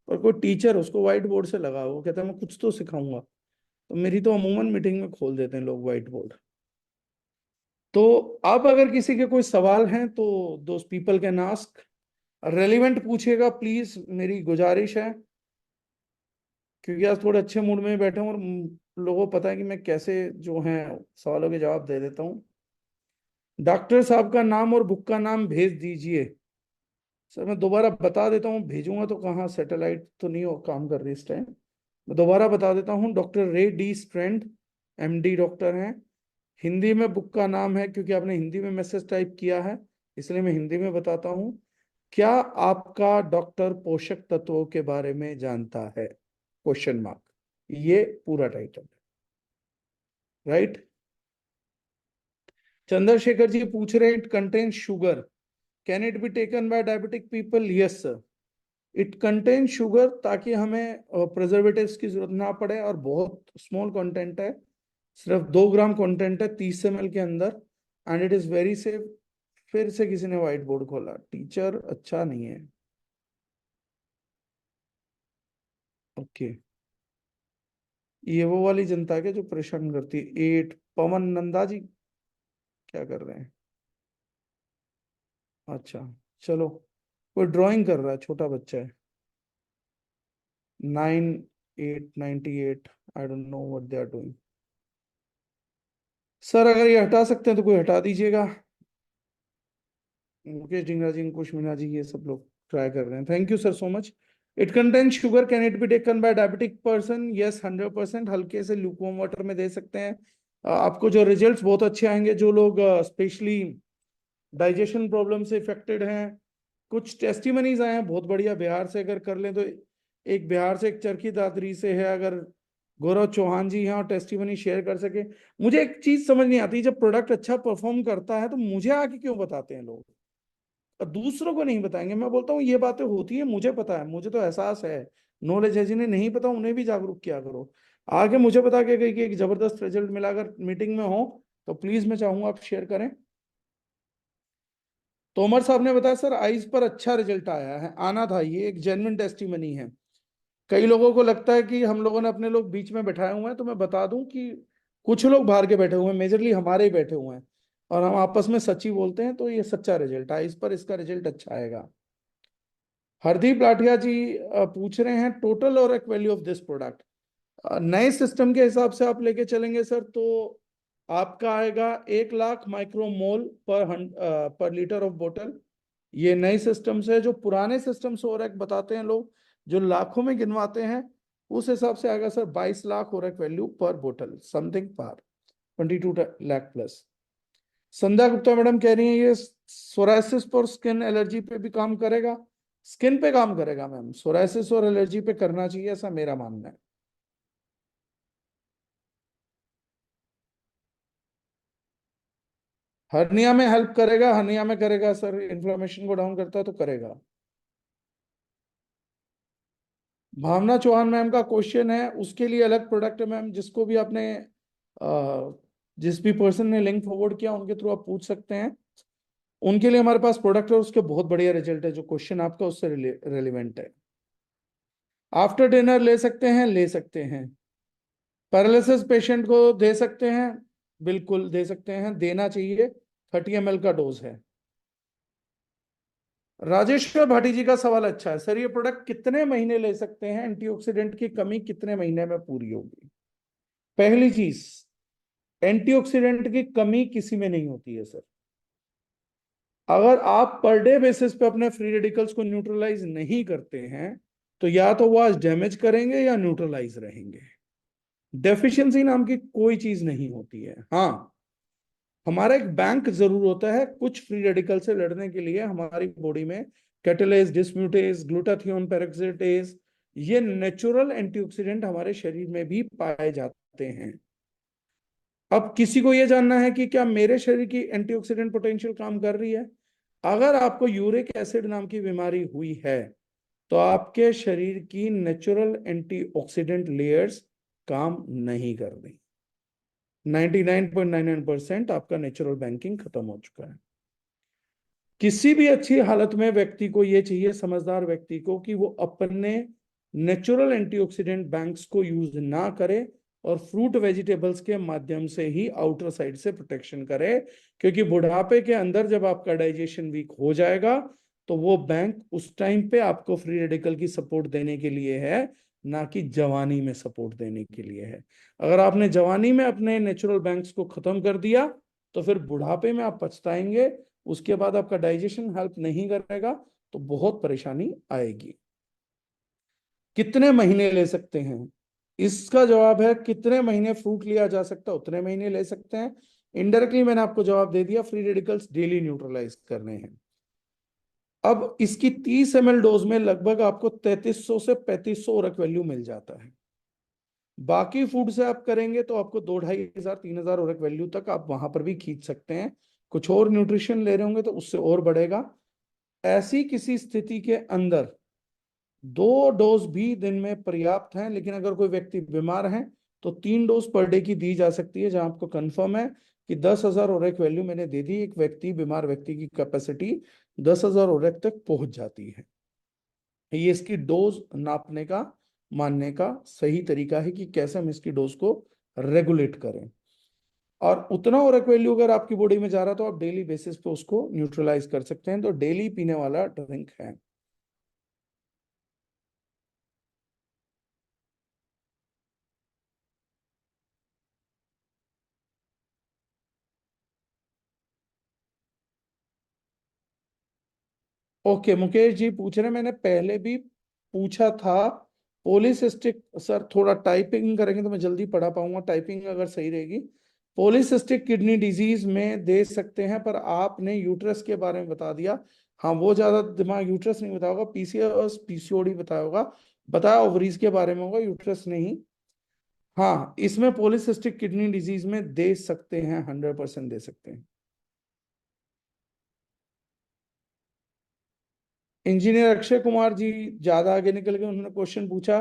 और कोई टीचर उसको व्हाइट बोर्ड से लगा, वो कहता है मैं कुछ तो सिखाऊंगा। तो मेरी तो अमूमन मीटिंग में खोल देते हैं लोग व्हाइट बोर्ड। तो अब अगर किसी के कोई सवाल हैं तो दोस्त पीपल कैन आस्क, रेलिवेंट पूछिएगा प्लीज, मेरी गुजारिश है। क्योंकि आज थोड़े अच्छे मूड में बैठे हूँ और लोगों को पता है कि मैं कैसे जो है सवालों के जवाब दे देता हूँ। डॉक्टर साहब का नाम और बुक का नाम भेज दीजिए। सर मैं दोबारा बता देता हूँ, भेजूंगा तो कहाँ, सैटेलाइट तो नहीं हो काम कर रही इस टाइम। मैं दोबारा बता देता हूँ, डॉक्टर रे डी स्ट्रैंड, एमडी डॉक्टर हैं। हिंदी में बुक का नाम है, क्योंकि आपने हिंदी में मैसेज टाइप किया है इसलिए मैं हिंदी में बताता हूँ। क्या आपका डॉक्टर पोषक तत्वों के बारे में जानता है, क्वेश्चन मार्क। ये पूरा टाइटल है। राइट। चंद्रशेखर जी पूछ रहे हैं, it contain sugar, can it be taken by diabetic people? Yes sir, it contain sugar, ताकि हमें प्रिजर्वेटिव्स की जरूरत ना पड़े। और बहुत स्मॉल कंटेंट है, सिर्फ 2 ग्राम कंटेंट है 30 ml के अंदर, and it is very safe. फिर से किसी ने व्हाइट बोर्ड खोला, टीचर अच्छा नहीं है। ओके, ये वो वाली जनता के जो परेशान करती है। 8 पवन नंदा जी क्या कर रहे हैं? अच्छा, चलो, कोई ड्राइंग कर रहा है, छोटा बच्चा है। 9898, I don't know what they are doing. Sir अगर ये हटा सकते हैं तो कोई हटा दीजिएगा। मुकेश डिंगरा जी, अंकुश मीना जी, ये सब लोग ट्राई कर रहे हैं। Thank you sir so much. It contain sugar, can it be taken by diabetic person? Yes 100%। हल्के से लूकवार्म वाटर में दे सकते हैं। आपको जो रिजल्ट्स बहुत अच्छे आएंगे, जो लोग स्पेशली डाइजेशन प्रॉब्लम से इफेक्टेड हैं। कुछ टेस्टिमनीज आए हैं बहुत बढ़िया, बिहार से अगर कर लें तो। एक बिहार से, एक चरखी दादरी से है, अगर गौरव चौहान जी हैं और टेस्टिमनी शेयर कर सके। मुझे एक चीज समझ नहीं आती, जब प्रोडक्ट अच्छा परफॉर्म करता है तो मुझे आके क्यों बताते हैं लोग और दूसरों को नहीं बताएंगे? मैं बोलता हूँ ये बातें होती है, मुझे पता है, मुझे तो एहसास है, नॉलेज है। जिन्हें नहीं पता उन्हें भी जागरूक किया करो। आगे मुझे बता के गई कि एक जबरदस्त रिजल्ट मिला, अगर मीटिंग में हो तो प्लीज मैं चाहूंगा आप शेयर करें। तोमर साहब ने बताया सर आइज पर अच्छा रिजल्ट आया है, आना था, ये एक जेन्युइन टेस्टिमनी है। कई लोगों को लगता है कि हम लोगों ने अपने लोग बीच में बैठाए हुए हैं, तो मैं बता दूं कि कुछ लोग बाहर के बैठे हुए हैं, मेजरली हमारे ही बैठे हुए हैं। और हम आपस में सच्ची बोलते हैं, तो ये सच्चा रिजल्ट है, इस पर इसका रिजल्ट अच्छा आएगा। हरदीप लाठिया जी पूछ रहे हैं टोटल और एक वैल्यू ऑफ दिस प्रोडक्ट। नए सिस्टम के हिसाब से आप लेके चलेंगे सर, तो आपका आएगा 1 लाख माइक्रोमोल पर लीटर ऑफ बोतल। ये नई सिस्टम से, जो पुराने सिस्टम से और एक बताते हैं लोग, जो लाखों में गिनवाते हैं, उस हिसाब से आएगा सर 22 लाख और एक वैल्यू पर बोतल, समथिंग पार 22 लाख प्लस। संध्या गुप्ता मैडम कह रही हैं ये सोरासिस पर स्किन एलर्जी पे भी काम करेगा? स्किन पे काम करेगा मैम, सोरासिस और एलर्जी पे करना चाहिए, ऐसा मेरा मानना है। हर्निया में हेल्प करेगा, हर्निया में करेगा सर, इन्फ्लेमेशन को डाउन करता है तो करेगा। भावना चौहान मैम का क्वेश्चन है, उसके लिए अलग प्रोडक्ट है मैम, जिसको भी आपने जिस भी पर्सन ने लिंक फॉरवर्ड किया उनके थ्रू आप पूछ सकते हैं। उनके लिए हमारे पास प्रोडक्ट है, उसके बहुत बढ़िया रिजल्ट है, जो क्वेश्चन आपका उससे रेलिवेंट है। आफ्टर डिनर ले सकते हैं, ले सकते हैं। पैरालिसिस पेशेंट को दे सकते हैं, बिल्कुल दे सकते हैं, देना चाहिए। 30 ml का डोज है। राजेश्वर भाटी जी का सवाल अच्छा है सर, ये प्रोडक्ट कितने महीने ले सकते हैं, एंटीऑक्सीडेंट की कमी कितने महीने में पूरी होगी? पहली चीज, एंटीऑक्सीडेंट की कमी किसी में नहीं होती है सर। अगर आप पर डे बेसिस पे अपने फ्री रेडिकल्स को न्यूट्रलाइज नहीं करते हैं, तो या तो वो आज डैमेज करेंगे या न्यूट्रलाइज रहेंगे। डेफिशिएंसी नाम की कोई चीज नहीं होती है। हाँ, हमारा एक बैंक जरूर होता है कुछ फ्री रेडिकल से लड़ने के लिए हमारी बॉडी में। कैटेलेज, डिस्म्यूटेज, ग्लूटाथियोन पेरोक्सिडेज, ये नेचुरल एंटीऑक्सीडेंट हमारे शरीर में भी पाए जाते हैं। अब किसी को यह जानना है कि क्या मेरे शरीर की एंटीऑक्सीडेंट पोटेंशियल काम कर रही है? अगर आपको यूरिक एसिड नाम की बीमारी हुई है, तो आपके शरीर की नेचुरल एंटीऑक्सीडेंट लेयर्स काम नहीं कर रही। 99.99% आपका नेचुरल बैंकिंग खत्म हो चुका है। किसी भी अच्छी हालत में व्यक्ति को यह चाहिए, समझदार व्यक्ति को, कि वो अपने नेचुरल एंटीऑक्सीडेंट बैंक्स को यूज ना करे और फ्रूट वेजिटेबल्स के माध्यम से ही आउटर साइड से प्रोटेक्शन करे। क्योंकि बुढ़ापे के अंदर जब आपका डाइजेशन वीक हो जाएगा, तो वो बैंक उस टाइम पे आपको फ्री रेडिकल की सपोर्ट देने के लिए है, ना कि जवानी में सपोर्ट देने के लिए है। अगर आपने जवानी में अपने नेचुरल बैंक्स को खत्म कर दिया, तो फिर बुढ़ापे में आप पछताएंगे। उसके बाद आपका डाइजेशन हेल्प नहीं करेगा, तो बहुत परेशानी आएगी। कितने महीने ले सकते हैं? इसका जवाब है, कितने महीने फ्रूट लिया जा सकता है उतने महीने ले सकते हैं। इनडायरेक्टली मैंने आपको जवाब दे दिया, फ्री रेडिकल्स डेली न्यूट्रलाइज करने हैं। अब इसकी 30 ml डोज में लगभग आपको 3300 से 3500 ओरक वैल्यू मिल जाता है। बाकी फूड से आप करेंगे तो आपको 2500 3000 ओरक वैल्यू तक आप वहां पर भी खींच सकते हैं। कुछ और न्यूट्रिशन ले रहे होंगे तो उससे और बढ़ेगा। ऐसी किसी स्थिति के अंदर 2 डोज भी दिन में पर्याप्त हैं, लेकिन अगर कोई व्यक्ति बीमार है तो 3 डोज पर डे की दी जा सकती है, जहां आपको कंफर्म है कि 10,000 ओरेक वैल्यू मैंने दे दी। एक व्यक्ति, बीमार व्यक्ति की कैपेसिटी 10,000 ओरेक तक पहुंच जाती है। ये इसकी डोज नापने का, मानने का सही तरीका है कि कैसे हम इसकी डोज को रेगुलेट करें। और उतना ओरेक वैल्यू अगर आपकी बॉडी में जा रहा, तो आप डेली बेसिस पे उसको न्यूट्रलाइज कर सकते हैं। तो डेली पीने वाला ड्रिंक है। ओके, मुकेश जी पूछ रहे हैं, मैंने पहले भी पूछा था। पोलिसिस्टिक, सर थोड़ा टाइपिंग करेंगे तो मैं जल्दी पढ़ा पाऊंगा, टाइपिंग अगर सही रहेगी। पोलिसिस्टिक किडनी डिजीज में दे सकते हैं, पर आपने यूट्रस के बारे में बता दिया। हाँ, वो ज्यादा दिमाग यूट्रस नहीं बताया होगा, पीसीओएस पीसीओडी बताया होगा। बताया ओवरीज के बारे में होगा, यूट्रस नहीं। हाँ, इसमें पोलिसिस्टिक किडनी डिजीज में दे सकते हैं, 100% दे सकते हैं। इंजीनियर अक्षय कुमार जी ज्यादा आगे निकल गए, उन्होंने क्वेश्चन पूछा,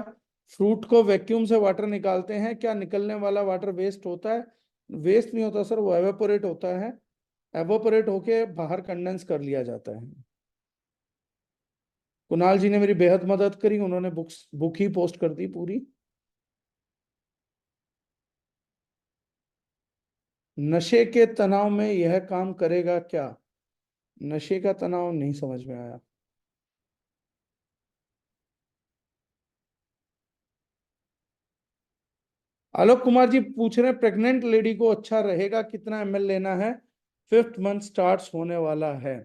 फ्रूट को वैक्यूम से वाटर निकालते हैं, क्या निकलने वाला वाटर वेस्ट होता है? वेस्ट नहीं होता सर, वो एवेपोरेट होता है। एवेपोरेट होके बाहर कंडेंस कर लिया जाता है। कुणाल जी ने मेरी बेहद मदद करी, उन्होंने बुक ही पोस्ट कर दी पूरी। नशे के तनाव में यह काम करेगा क्या? नशे का तनाव नहीं समझ में आया। आलोक कुमार जी पूछ रहे हैं, प्रेग्नेंट लेडी को अच्छा रहेगा, कितना एमएल लेना है? 5th मंथ स्टार्ट होने वाला है।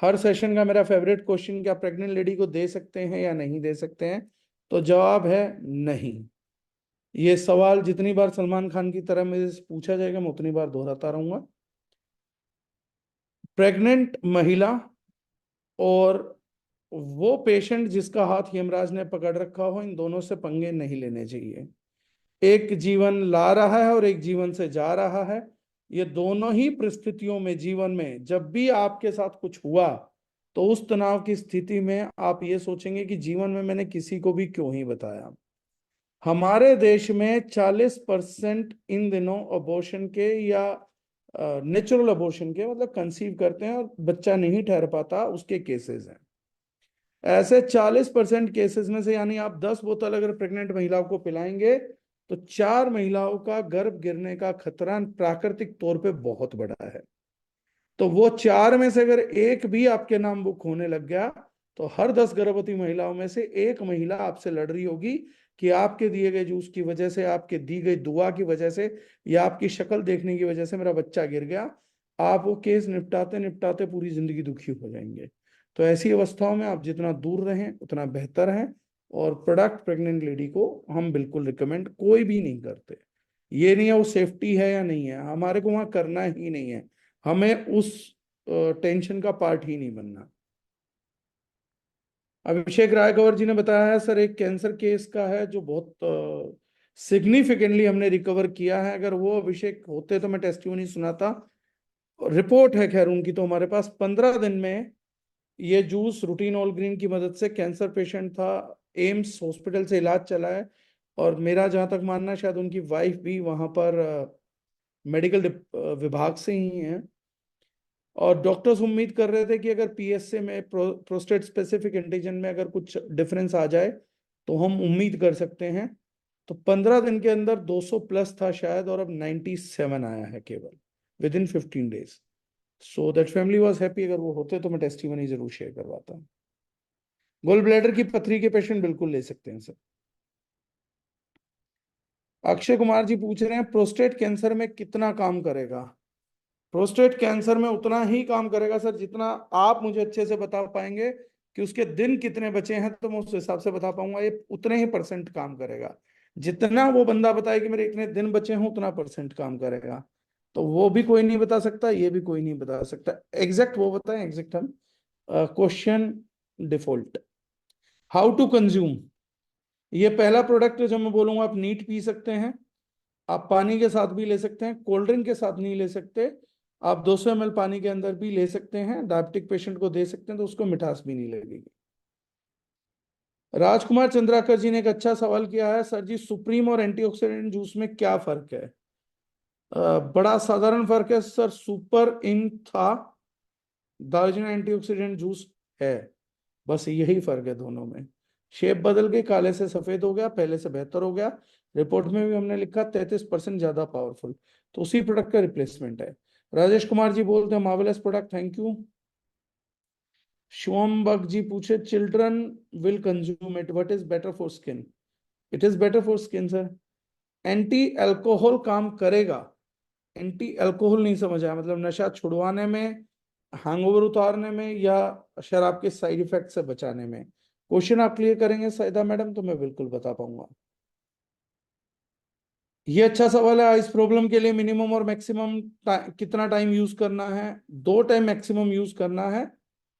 हर सेशन का मेरा फेवरेट क्वेश्चन, क्या प्रेग्नेंट लेडी को दे सकते हैं या नहीं दे सकते हैं? तो जवाब है नहीं। ये सवाल जितनी बार सलमान खान की तरह मेरे से पूछा जाएगा, मैं उतनी बार दोहराता रहूंगा। प्रेग्नेंट महिला और वो पेशेंट जिसका हाथ यमराज ने पकड़ रखा हो, इन दोनों से पंगे नहीं लेने चाहिए। एक जीवन ला रहा है और एक जीवन से जा रहा है। ये दोनों ही परिस्थितियों में, जीवन में जब भी आपके साथ कुछ हुआ, तो उस तनाव की स्थिति में आप ये सोचेंगे कि जीवन में मैंने किसी को भी क्यों ही बताया। हमारे देश में 40% इन दिनों अबॉर्शन के या नेचुरल अबॉर्शन के, मतलब कंसीव करते हैं और बच्चा नहीं ठहर पाता, उसके केसेस हैं। ऐसे 40% केसेस में से, यानी आप 10 बोतल अगर प्रेग्नेंट महिलाओं को पिलाएंगे, तो 4 महिलाओं का गर्भ गिरने का खतरा प्राकृतिक तौर पे बहुत बड़ा है। तो वो 4 में से अगर एक भी आपके नाम बुक होने लग गया, तो हर 10 गर्भवती महिलाओं में से एक महिला आपसे लड़ रही होगी कि आपके दिए गए जूस की वजह से, आपके दी गई दुआ की वजह से, या आपकी शक्ल देखने की वजह से मेरा बच्चा गिर गया। आप वो केस निपटाते निपटाते पूरी जिंदगी दुखी हो जाएंगे। तो ऐसी अवस्थाओं में आप जितना दूर रहें उतना बेहतर है। और प्रोडक्ट प्रेग्नेंट लेडी को हम बिल्कुल रिकमेंड कोई भी नहीं करते। ये नहीं है वो सेफ्टी है या नहीं है, हमारे को वहां करना ही नहीं है। हमें उस टेंशन का पार्ट ही नहीं बनना। अभिषेक राय कंवर जी ने बताया है सर, एक कैंसर केस का है जो बहुत सिग्निफिकेंटली हमने रिकवर किया है। अगर वो अभिषेक होते तो मैं टेस्टिमोनी सुनाता। रिपोर्ट है खैर उनकी तो हमारे पास, 15 दिन में ये जूस रूटीन ऑल ग्रीन की मदद से, कैंसर पेशेंट था, एम्स हॉस्पिटल से इलाज चला है। और मेरा जहां तक मानना है शायद उनकी वाइफ भी वहां पर मेडिकल विभाग से ही है। और डॉक्टर्स उम्मीद कर रहे थे कि अगर पीएसए में प्रोस्टेट स्पेसिफिक एंटीजन में अगर कुछ डिफरेंस आ जाए तो हम उम्मीद कर सकते हैं। तो 15 दिन के अंदर 200 प्लस था शायद, और अब 97 आया है केवल with in 15 days. So that family was happy. अगर वो होते तो मैं टेस्टिमनी जरूर शेयर करवाता। गोल ब्लैडर की पथरी के पेशेंट बिल्कुल ले सकते हैं सर। अक्षय कुमार जी पूछ रहे हैं प्रोस्टेट कैंसर में कितना काम करेगा। प्रोस्टेट कैंसर में उतना ही काम करेगा सर जितना आप मुझे अच्छे से बता पाएंगे कि उसके दिन कितने बचे हैं, तो मैं उस हिसाब से बता पाऊंगा। ये उतने ही परसेंट काम करेगा जितना वो बंदा बताए कि मेरे इतने दिन बचे हैं, उतना परसेंट काम करेगा। तो वो भी कोई नहीं बता सकता, ये भी कोई नहीं बता सकता एग्जैक्ट। वो बताएं एग्जैक्ट हम। Question default, how to consume. ये पहला प्रोडक्ट जो मैं बोलूंगा, आप नीट पी सकते हैं, आप पानी के साथ भी ले सकते हैं, कोल्ड ड्रिंक के साथ नहीं ले सकते। आप 200 ml पानी के अंदर भी ले सकते हैं, डायबिटिक पेशेंट को दे सकते हैं, तो उसको मिठास भी नहीं लगेगी। राजकुमार चंद्राकर जी ने एक अच्छा सवाल किया है, सर जी सुप्रीम और एंटीऑक्सीडेंट जूस में क्या फर्क है। बड़ा साधारण फर्क है सर। सुपर इंक था, दार्जिलिंग एंटीऑक्सीडेंट जूस है। बस यही फर्क है दोनों में। शेप बदल के काले से सफेद हो गया, पहले से बेहतर हो गया। रिपोर्ट में भी हमने लिखा 33% ज्यादा पावरफुल। तो उसी प्रोडक्ट का रिप्लेसमेंट है। राजेश कुमार जी बोलते हैं marvellous product, thank you. Shivam Bag ji पूछे children will consume it, what is better for skin. It is better for skin sir. Anti alcohol काम करेगा। एंटी अल्कोहल नहीं समझ आया, मतलब नशा छुड़वाने में, हैंगओवर उतारने में, या शराब के साइड इफेक्ट से बचाने में। क्वेश्चन आप क्लियर करेंगे सईदा मैडम तो मैं बिल्कुल बता पाऊंगा। ये अच्छा सवाल है। आइस प्रॉब्लम के लिए मिनिमम और मैक्सिमम कितना टाइम यूज करना है। 2 टाइम मैक्सिमम यूज करना है,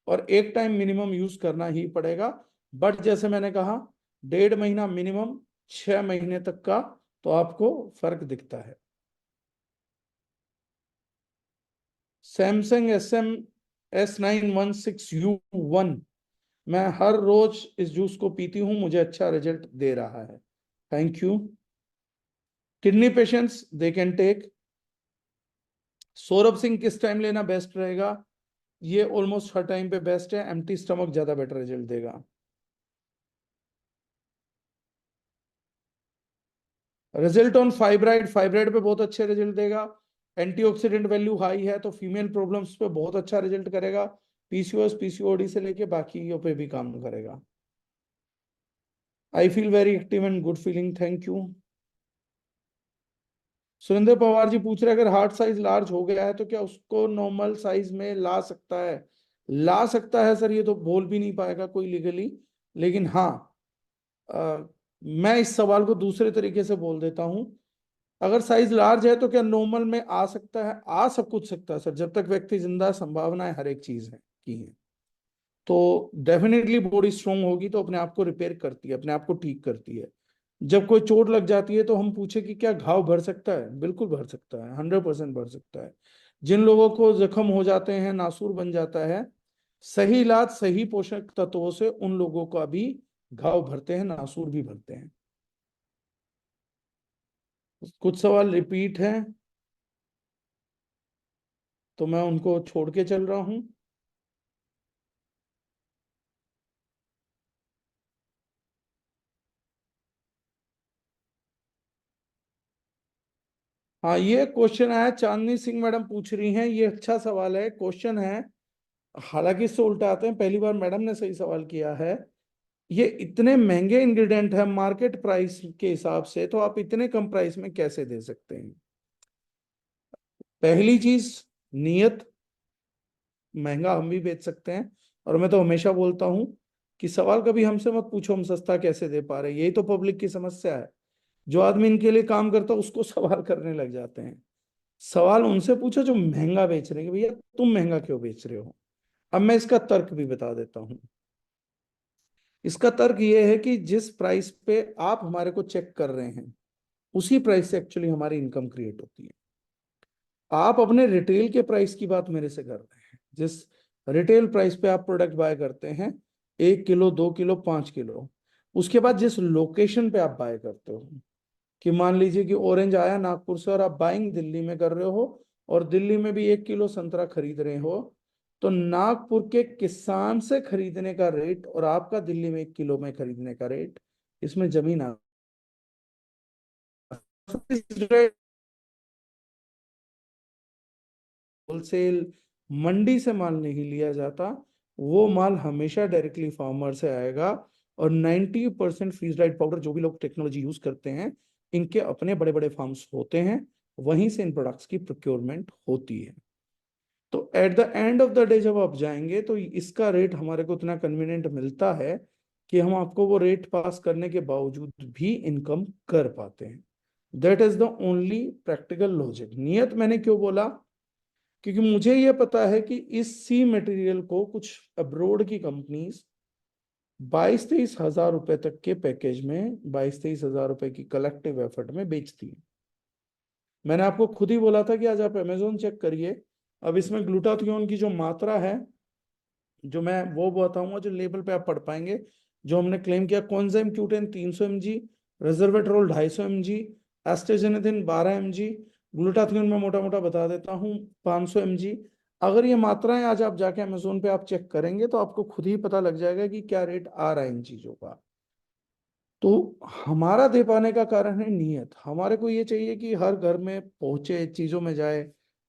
और 1 टाइम मिनिमम यूज करना ही पड़ेगा। बट जैसे मैंने कहा, 1.5 महीना मिनिमम, 6 महीने तक का तो आपको फर्क दिखता है। सैमसंग SM S916U1, मैं हर रोज इस जूस को पीती हूँ, मुझे अच्छा रिजल्ट दे रहा है, thank you. Kidney patients they can take. Saurabh Singh किस टाइम लेना बेस्ट रहेगा। ये ऑलमोस्ट हर टाइम पे बेस्ट है, एम्प्टी स्टमक ज्यादा बेटर रिजल्ट देगा। रिजल्ट ऑन फाइब्राइड, फाइब्राइड पे बहुत अच्छे रिजल्ट देगा। एंटीऑक्सीडेंट वैल्यू हाई है तो फीमेल प्रॉब्लम्स पे बहुत अच्छा रिजल्ट करेगा। पीसीओएस पीसीओडी से लेके बाकी पे भी काम करेगा। I feel very active and good feeling, thank you. Surendra Pawar ji पूछ रहे हैं अगर हार्ट साइज लार्ज हो गया है तो क्या उसको नॉर्मल साइज में ला सकता है। ला सकता है सर, ये तो बोल भी नहीं पाएगा कोई लीगली। लेकिन हाँ, मैं इस सवाल को दूसरे तरीके से बोल देता हूं। अगर साइज लार्ज है तो क्या नॉर्मल में आ सकता है। आ सब कुछ सकता है सर, जब तक व्यक्ति जिंदा है संभावनाएं हर एक चीज है की है। तो डेफिनेटली बॉडी स्ट्रोंग होगी तो अपने आप को रिपेयर करती है, अपने आप को ठीक करती है। जब कोई चोट लग जाती है तो हम पूछे कि क्या घाव भर सकता है, बिल्कुल भर सकता है, 100% भर सकता है। जिन लोगों को जख्म हो जाते हैं, नासूर बन जाता है, सही इलाज सही पोषक तत्वों से उन लोगों का भी घाव भरते हैं, नासूर भी भरते हैं। कुछ सवाल रिपीट हैं तो मैं उनको छोड़ के चल रहा हूं। हाँ, ये क्वेश्चन आया, चांदनी सिंह मैडम पूछ रही हैं, ये अच्छा सवाल है, क्वेश्चन है। हालांकि इससे उल्टा आते हैं, पहली बार मैडम ने सही सवाल किया है। ये इतने महंगे इंग्रेडिएंट है मार्केट प्राइस के हिसाब से, तो आप इतने कम प्राइस में कैसे दे सकते हैं? पहली चीज, नियत। महंगा हम भी बेच सकते हैं। और मैं तो हमेशा बोलता हूं कि सवाल कभी हमसे मत पूछो हम सस्ता कैसे दे पा रहे हैं, यही तो पब्लिक की समस्या है। जो आदमी इनके लिए काम करता है उसको सवाल करने लग जाते हैं। सवाल उनसे पूछो जो महंगा बेच रहे हैं कि भैया तुम महंगा क्यों बेच रहे हो। अब मैं इसका तर्क भी बता देता हूं। इसका तर्क ये है कि जिस प्राइस पे आप हमारे को चेक कर रहे हैं, उसी प्राइस से एक्चुअली हमारी इनकम क्रिएट होती है। आप अपने रिटेल के प्राइस की बात मेरे से कर रहे हैं, जिस रिटेल प्राइस पे आप प्रोडक्ट बाय करते हैं, 1 किलो, 2 किलो, 5 किलो, उसके बाद जिस लोकेशन पे आप बाय करते हो, कि मान लीजिए कि ऑरेंज आया नागपुर से और आप बाइंग दिल्ली में कर रहे हो, और दिल्ली में भी 1 किलो संतरा खरीद रहे हो, तो नागपुर के किसान से खरीदने का रेट और आपका दिल्ली में 1 किलो में खरीदने का रेट, इसमें जमीन आ होलसेल मंडी से माल नहीं लिया जाता। वो माल हमेशा डायरेक्टली फार्मर से आएगा। और 90% फ्रीज ड्राइड पाउडर जो भी लोग टेक्नोलॉजी यूज करते हैं, इनके अपने बड़े बड़े फार्म्स होते हैं, वहीं से इन प्रोडक्ट्स की प्रोक्योरमेंट होती है। तो at the end of the day जब आप जाएंगे तो इसका रेट हमारे को इतना कन्वीनियंट मिलता है कि हम आपको वो रेट पास करने के बावजूद भी इनकम कर पाते हैं। That is the only practical logic. नियत मैंने क्यों बोला? क्योंकि मुझे ये पता है कि इस सी मटेरियल को कुछ अब्रोड की कंपनीज 22-23 हजार रुपए तक के पैकेज में, 22-23 हजार रुपए की कलेक्टिव एफर्ट में बेचती है। मैंने आपको खुद ही बोला था कि आज आप अमेजोन चेक करिए। अब इसमें ग्लूटाथियोन की जो मात्रा है, जो मैं वो बताऊंगा, जो लेबल पे आप पढ़ पाएंगे, जो हमने क्लेम किया, coenzyme Q10 300 mg, रेजर्वेट्रोल 250 mg, एस्टेजनेथिन 12 mg, glutathione में मोटा मोटा बता देता हूँ 500 mg। अगर ये मात्राएं आज आप जाके अमेजोन पे आप चेक करेंगे तो आपको खुद ही पता लग जाएगा कि क्या रेट आ रहा है इन चीजों का। तो हमारा दे पाने का कारण है नियत। हमारे को ये चाहिए कि हर घर में पहुंचे, चीजों में जाए।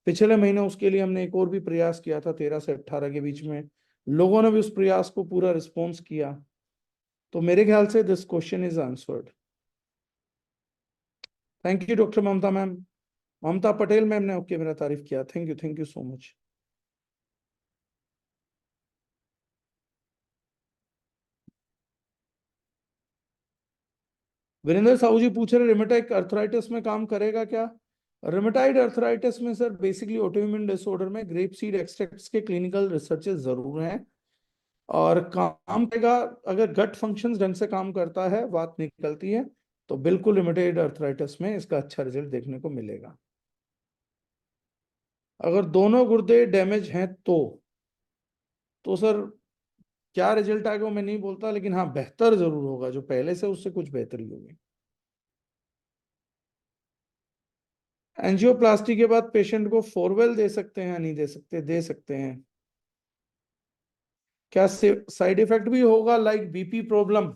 पिछले महीने उसके लिए हमने एक और भी प्रयास किया था, 13 से 18 के बीच में। लोगों ने भी उस प्रयास को पूरा रिस्पॉन्स किया। तो मेरे ख्याल से this question is answered. Thank you doctor Mamta ma'am. Mamta Patel ma'am ने ओके मेरा तारीफ किया, thank you so much. Virendra Sahu ji पूछ रहे रिमेटाइड अर्थराइटिस में काम करेगा क्या? रिमेटाइड अर्थराइटिस में सर बेसिकली ऑटोइम्यून डिसऑर्डर में ग्रेप सीड एक्सट्रैक्ट्स के क्लिनिकल रिसर्चेस जरूर हैं। और काम करेगा, अगर गट फंक्शंस ढंग से काम करता है, बात निकलती है, तो बिल्कुल रिमेटॉइड अर्थराइटिस में इसका अच्छा रिजल्ट देखने को मिलेगा। अगर दोनों गुर्दे डैमेज हैं तो सर क्या रिजल्ट आएगा वो मैं नहीं बोलता, लेकिन हाँ बेहतर जरूर होगा, जो पहले से उससे कुछ बेहतरी होगी। एंजियोप्लास्टी के बाद पेशेंट को फोरवेल दे सकते हैं या नहीं दे सकते? दे सकते हैं। क्या साइड इफेक्ट भी होगा लाइक बीपी प्रॉब्लम?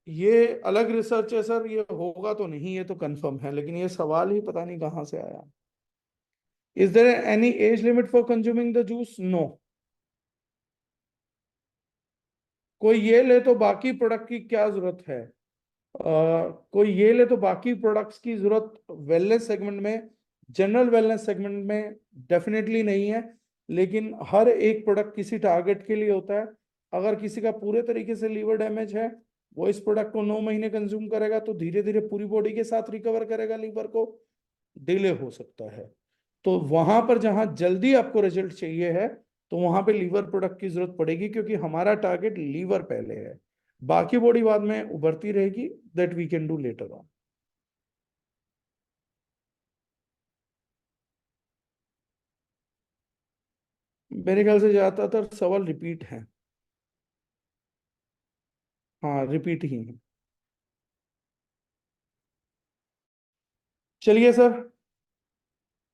ये अलग रिसर्च है सर, ये होगा तो नहीं, ये तो कंफर्म है, लेकिन ये सवाल ही पता नहीं कहाँ से आया। Is there any age limit for consuming the juice? No. कोई ये ले तो बाकी प्रोडक्ट की क्या जरूरत है? कोई ये ले तो बाकी प्रोडक्ट्स की जरूरत वेलनेस सेगमेंट में, जनरल वेलनेस सेगमेंट में डेफिनेटली नहीं है। लेकिन हर एक प्रोडक्ट किसी टारगेट के लिए होता है। अगर किसी का पूरे तरीके से लीवर डैमेज है, वो इस प्रोडक्ट को 9 महीने कंज्यूम करेगा तो धीरे धीरे पूरी बॉडी के साथ रिकवर करेगा लीवर को। डिले हो सकता है। तो वहां पर जहां जल्दी आपको रिजल्ट चाहिए है, तो वहां पे लीवर प्रोडक्ट की जरूरत पड़ेगी, क्योंकि हमारा टारगेट लीवर पहले है। बाकी बॉडी बाद में उभरती रहेगी, that we can do later on. मेरे ख्याल से ज्यादातर सवाल रिपीट हैं। हाँ, रिपीट ही है। चलिए सर,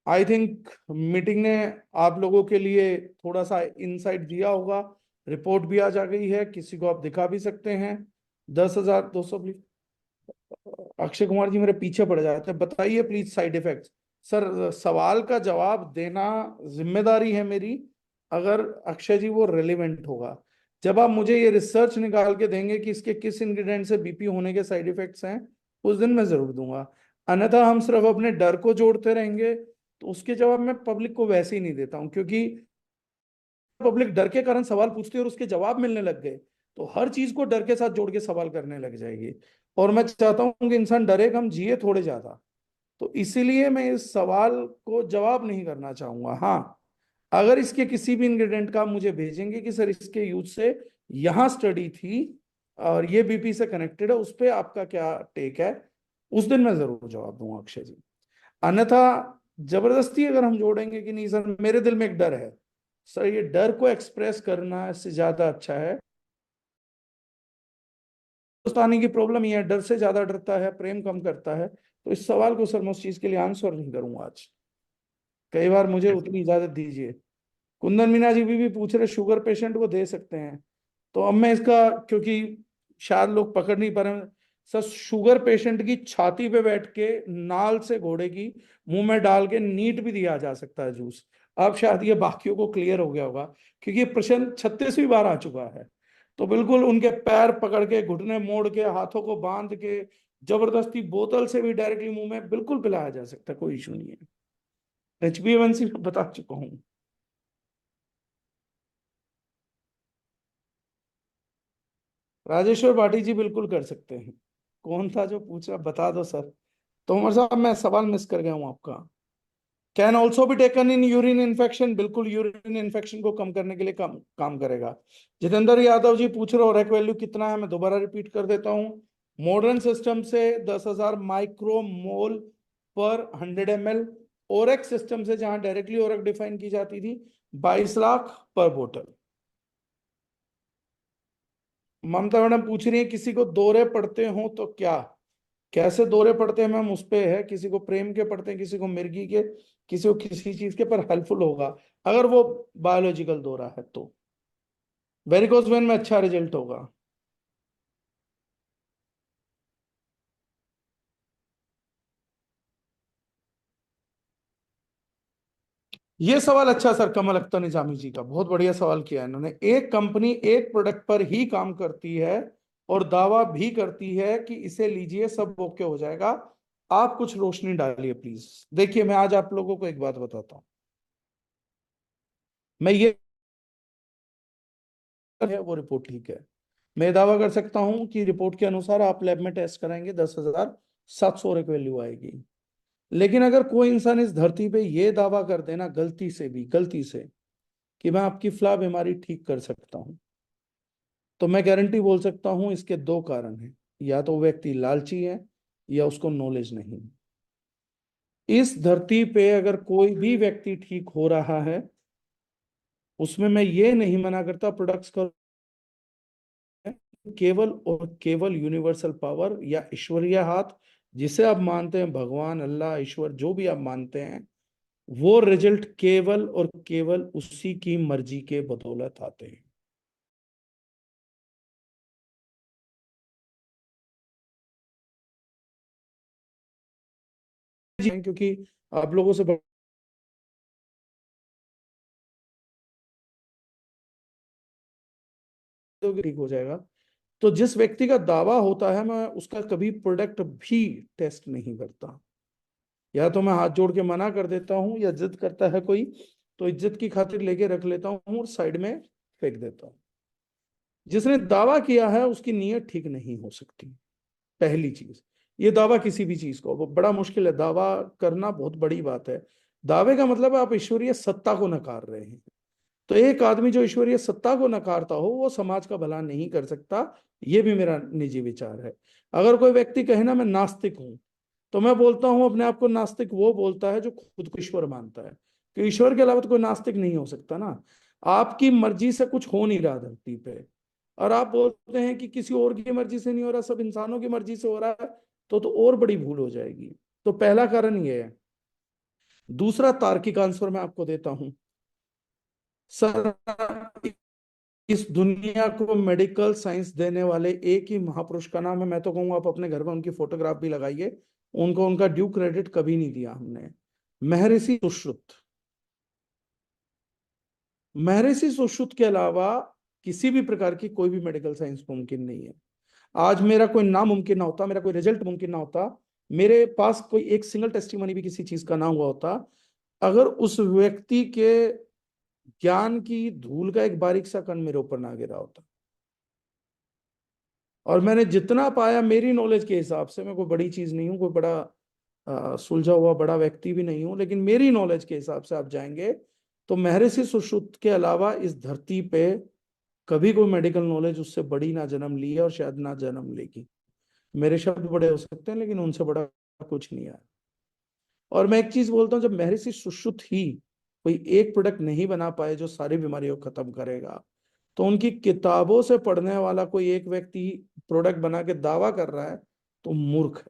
आई थिंक मीटिंग ने आप लोगों के लिए थोड़ा सा इंसाइट दिया होगा। रिपोर्ट भी आज आ गई है, किसी को आप दिखा भी सकते हैं। 10,200 अक्षय कुमार जी मेरे पीछे पड़ जाते हैं, बताइए प्लीज साइड इफेक्ट्स। सर सवाल का जवाब देना जिम्मेदारी है मेरी, अगर अक्षय जी वो रिलेवेंट होगा। जब आप मुझे ये रिसर्च निकाल के देंगे कि इसके किस इंग्रेडिएंट से बीपी होने के साइड इफेक्ट्स हैं, उस दिन मैं जरूर दूंगा। अन्यथा हम सिर्फ अपने डर को जोड़ते रहेंगे, तो उसके जवाब मैं पब्लिक को वैसे ही नहीं देता हूँ, क्योंकि पब्लिक डर के कारण सवाल पूछती है और उसके जवाब मिलने लग गए तो हर चीज को डर के साथ जोड़ के सवाल करने लग जाएगी। और मैं चाहता हूं कि इंसान डरे कम, जिए थोड़े ज्यादा। तो इसीलिए मैं इस सवाल को जवाब नहीं करना चाहूंगा। हाँ, अगर इसके किसी भी इंग्रेडिएंट का आप मुझे भेजेंगे कि सर इसके यूज से यहाँ स्टडी थी और ये बीपी से कनेक्टेड है, उस पर आपका क्या टेक है, उस दिन मैं जरूर जवाब दूंगा अक्षय जी। अन्यथा जबरदस्ती अगर हम जोड़ेंगे कि नहीं सर मेरे दिल में एक डर है, सर ये डर को एक्सप्रेस करना इससे ज्यादा अच्छा है। हिंदुस्तानी की प्रॉब्लम ये है, डर से ज्यादा डरता है, प्रेम कम करता है। तो इस सवाल को सर मैं उस चीज के लिए आंसर नहीं करूंगा आज। कई बार मुझे यस उतनी इजाजत दीजिए। कुंदन मीना जी भी पूछ रहे शुगर पेशेंट को दे सकते हैं, तो अब मैं इसका, क्योंकि शायद लोग पकड़ नहीं पा रहे हैं, सर शुगर पेशेंट की छाती पे बैठ के नाल से घोड़े की मुंह में डाल के नीट भी दिया जा सकता है जूस। अब शायद ये बाकियों को क्लियर हो गया होगा, क्योंकि ये प्रश्न 36वीं बार आ चुका है। तो बिल्कुल उनके पैर पकड़ के, घुटने मोड़ के, हाथों को बांध के, जबरदस्ती बोतल से भी डायरेक्टली मुंह में बिल्कुल पिलाया जा सकता है, कोई इशू नहीं है। HbA1c बता चुका हूँ। राजेश्वर भाटी जी बिल्कुल कर सकते हैं। कौन था जो पूछा, बता दो सर। तो उमर साहब मैं सवाल मिस कर गया हूं आपका। Can also be taken in urine infection, बिल्कुल यूरिन इन्फेक्शन को कम करने के लिए काम करेगा। जितेंद्र यादव जी पूछ रहे हो रेक वैल्यू कितना है, मैं दोबारा रिपीट कर देता हूं। मॉडर्न सिस्टम से 10,000 माइक्रोमोल पर 100 ml। ओरेक सिस्टम से, जहां डायरेक्टली ओरेक डिफाइन की जाती थी, 22 लाख पर बोतल। ममता मैडम पूछ रही है किसी को दौरे पड़ते हो तो क्या, कैसे दौरे पड़ते हैं मैम, उस पे है। किसी को प्रेम के पड़ते हैं, किसी को मिर्गी के, किसी को किसी चीज के, पर हेल्पफुल होगा अगर वो बायोलॉजिकल दौरा है तो। वेरिकोज वेन में अच्छा रिजल्ट होगा। ये सवाल अच्छा सर, कमल अख्तर निजामी जी का बहुत बढ़िया सवाल किया है इन्होंने। एक कंपनी एक प्रोडक्ट पर ही काम करती है और दावा भी करती है कि इसे लीजिए सब ओके हो जाएगा। आप कुछ रोशनी डालिए प्लीज। देखिए मैं आज आप लोगों को एक बात बताता हूँ। मैं ये है वो रिपोर्ट ठीक है, मैं दावा कर सकता हूं कि रिपोर्ट के अनुसार आप लैब में टेस्ट कराएंगे 10,700 एक वैल्यू आएगी। लेकिन अगर कोई इंसान इस धरती पे ये दावा कर देना गलती से भी, गलती से, कि मैं आपकी फ्ला बीमारी ठीक कर सकता हूं, तो मैं गारंटी बोल सकता हूं इसके दो कारण हैं। या तो वो व्यक्ति लालची है, या उसको नॉलेज नहीं। इस धरती पे अगर कोई भी व्यक्ति ठीक हो रहा है, उसमें मैं ये नहीं मना करता प्रोडक्ट्स का, केवल और केवल यूनिवर्सल पावर या ईश्वरीय हाथ, जिसे आप मानते हैं भगवान, अल्लाह, ईश्वर, जो भी आप मानते हैं, वो रिजल्ट केवल और केवल उसी की मर्जी के बदौलत आते हैं। क्योंकि आप लोगों से ठीक हो जाएगा। तो जिस व्यक्ति का दावा होता है, मैं उसका कभी प्रोडक्ट भी टेस्ट नहीं करता। या तो मैं हाथ जोड़ के मना कर देता हूं, या जिद करता है कोई तो इज्जत की खातिर लेके रख लेता हूं और साइड में फेंक देता हूं। जिसने दावा किया है उसकी नीयत ठीक नहीं हो सकती। पहली चीज, ये दावा किसी भी चीज को, वो बड़ा मुश्किल है दावा करना, बहुत बड़ी बात है। दावे का मतलब है आप ईश्वरीय सत्ता को नकार रहे हैं। तो एक आदमी जो ईश्वरीय सत्ता को नकारता हो वो समाज का भला नहीं कर सकता। ये भी मेरा निजी विचार है। अगर कोई व्यक्ति कहे ना मैं नास्तिक हूं, तो मैं बोलता हूं अपने आप को नास्तिक वो बोलता है जो खुद को ईश्वर मानता है, कि ईश्वर के अलावा तो कोई नास्तिक नहीं हो सकता ना। आपकी मर्जी से कुछ हो नहीं रहा धरती पे, और आप बोलते हैं कि किसी और की मर्जी से नहीं हो रहा, सब इंसानों की मर्जी से हो रहा है, तो और बड़ी भूल हो जाएगी। तो पहला कारण ये है। दूसरा तार्किक आंसर मैं आपको देता हूं। सर इस दुनिया को मेडिकल साइंस देने वाले एक ही महापुरुष का नाम है, मैं तो कहूंगा आप अपने घर में उनकी फोटोग्राफ भी लगाइए, उनको उनका ड्यू क्रेडिट कभी नहीं दिया हमने। महर्षि सुश्रुत। महर्षि सुश्रुत के अलावा किसी भी प्रकार की कोई भी मेडिकल साइंस मुमकिन नहीं है। आज मेरा कोई नामुमकिन ना होता, मेरा कोई रिजल्ट मुमकिन ना होता, मेरे पास कोई एक सिंगल टेस्टिमनी भी किसी चीज का ना हुआ होता, अगर उस व्यक्ति के ज्ञान की धूल का एक बारीक सा कण मेरे ऊपर ना गिरा होता। और मैंने जितना पाया मेरी नॉलेज के हिसाब से, मैं कोई बड़ी चीज नहीं हूँ, कोई बड़ा सुलझा हुआ बड़ा व्यक्ति भी नहीं हूं, लेकिन मेरी नॉलेज के हिसाब से आप जाएंगे तो महर्षि सुश्रुत के अलावा इस धरती पे कभी कोई मेडिकल नॉलेज उससे बड़ी ना जन्म ली है और शायद ना जन्म लेगी। मेरे शब्द बड़े हो सकते हैं लेकिन उनसे बड़ा कुछ नहीं है। और मैं एक चीज बोलता हूँ, जब महर्षि सुश्रुत ही कोई एक प्रोडक्ट नहीं बना पाए जो सारी बीमारियों को खत्म करेगा, तो उनकी किताबों से पढ़ने वाला कोई एक व्यक्ति प्रोडक्ट बना के दावा कर रहा है तो मूर्ख है।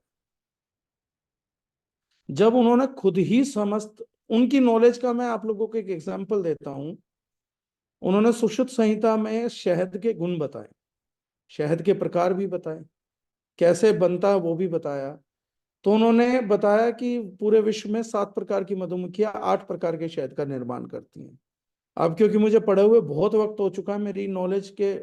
जब उन्होंने खुद ही समस्त उनकी नॉलेज का, मैं आप लोगों को एक एग्जांपल देता हूं, उन्होंने सुश्रुत संहिता में शहद के गुण बताए, शहद के प्रकार भी बताए, कैसे बनता है वो भी बताया। तो उन्होंने बताया कि पूरे विश्व में 7 प्रकार की मधुमक्खियां 8 प्रकार के शहद का निर्माण करती हैं। अब क्योंकि मुझे पढ़े हुए बहुत वक्त हो चुका है, मेरी नॉलेज के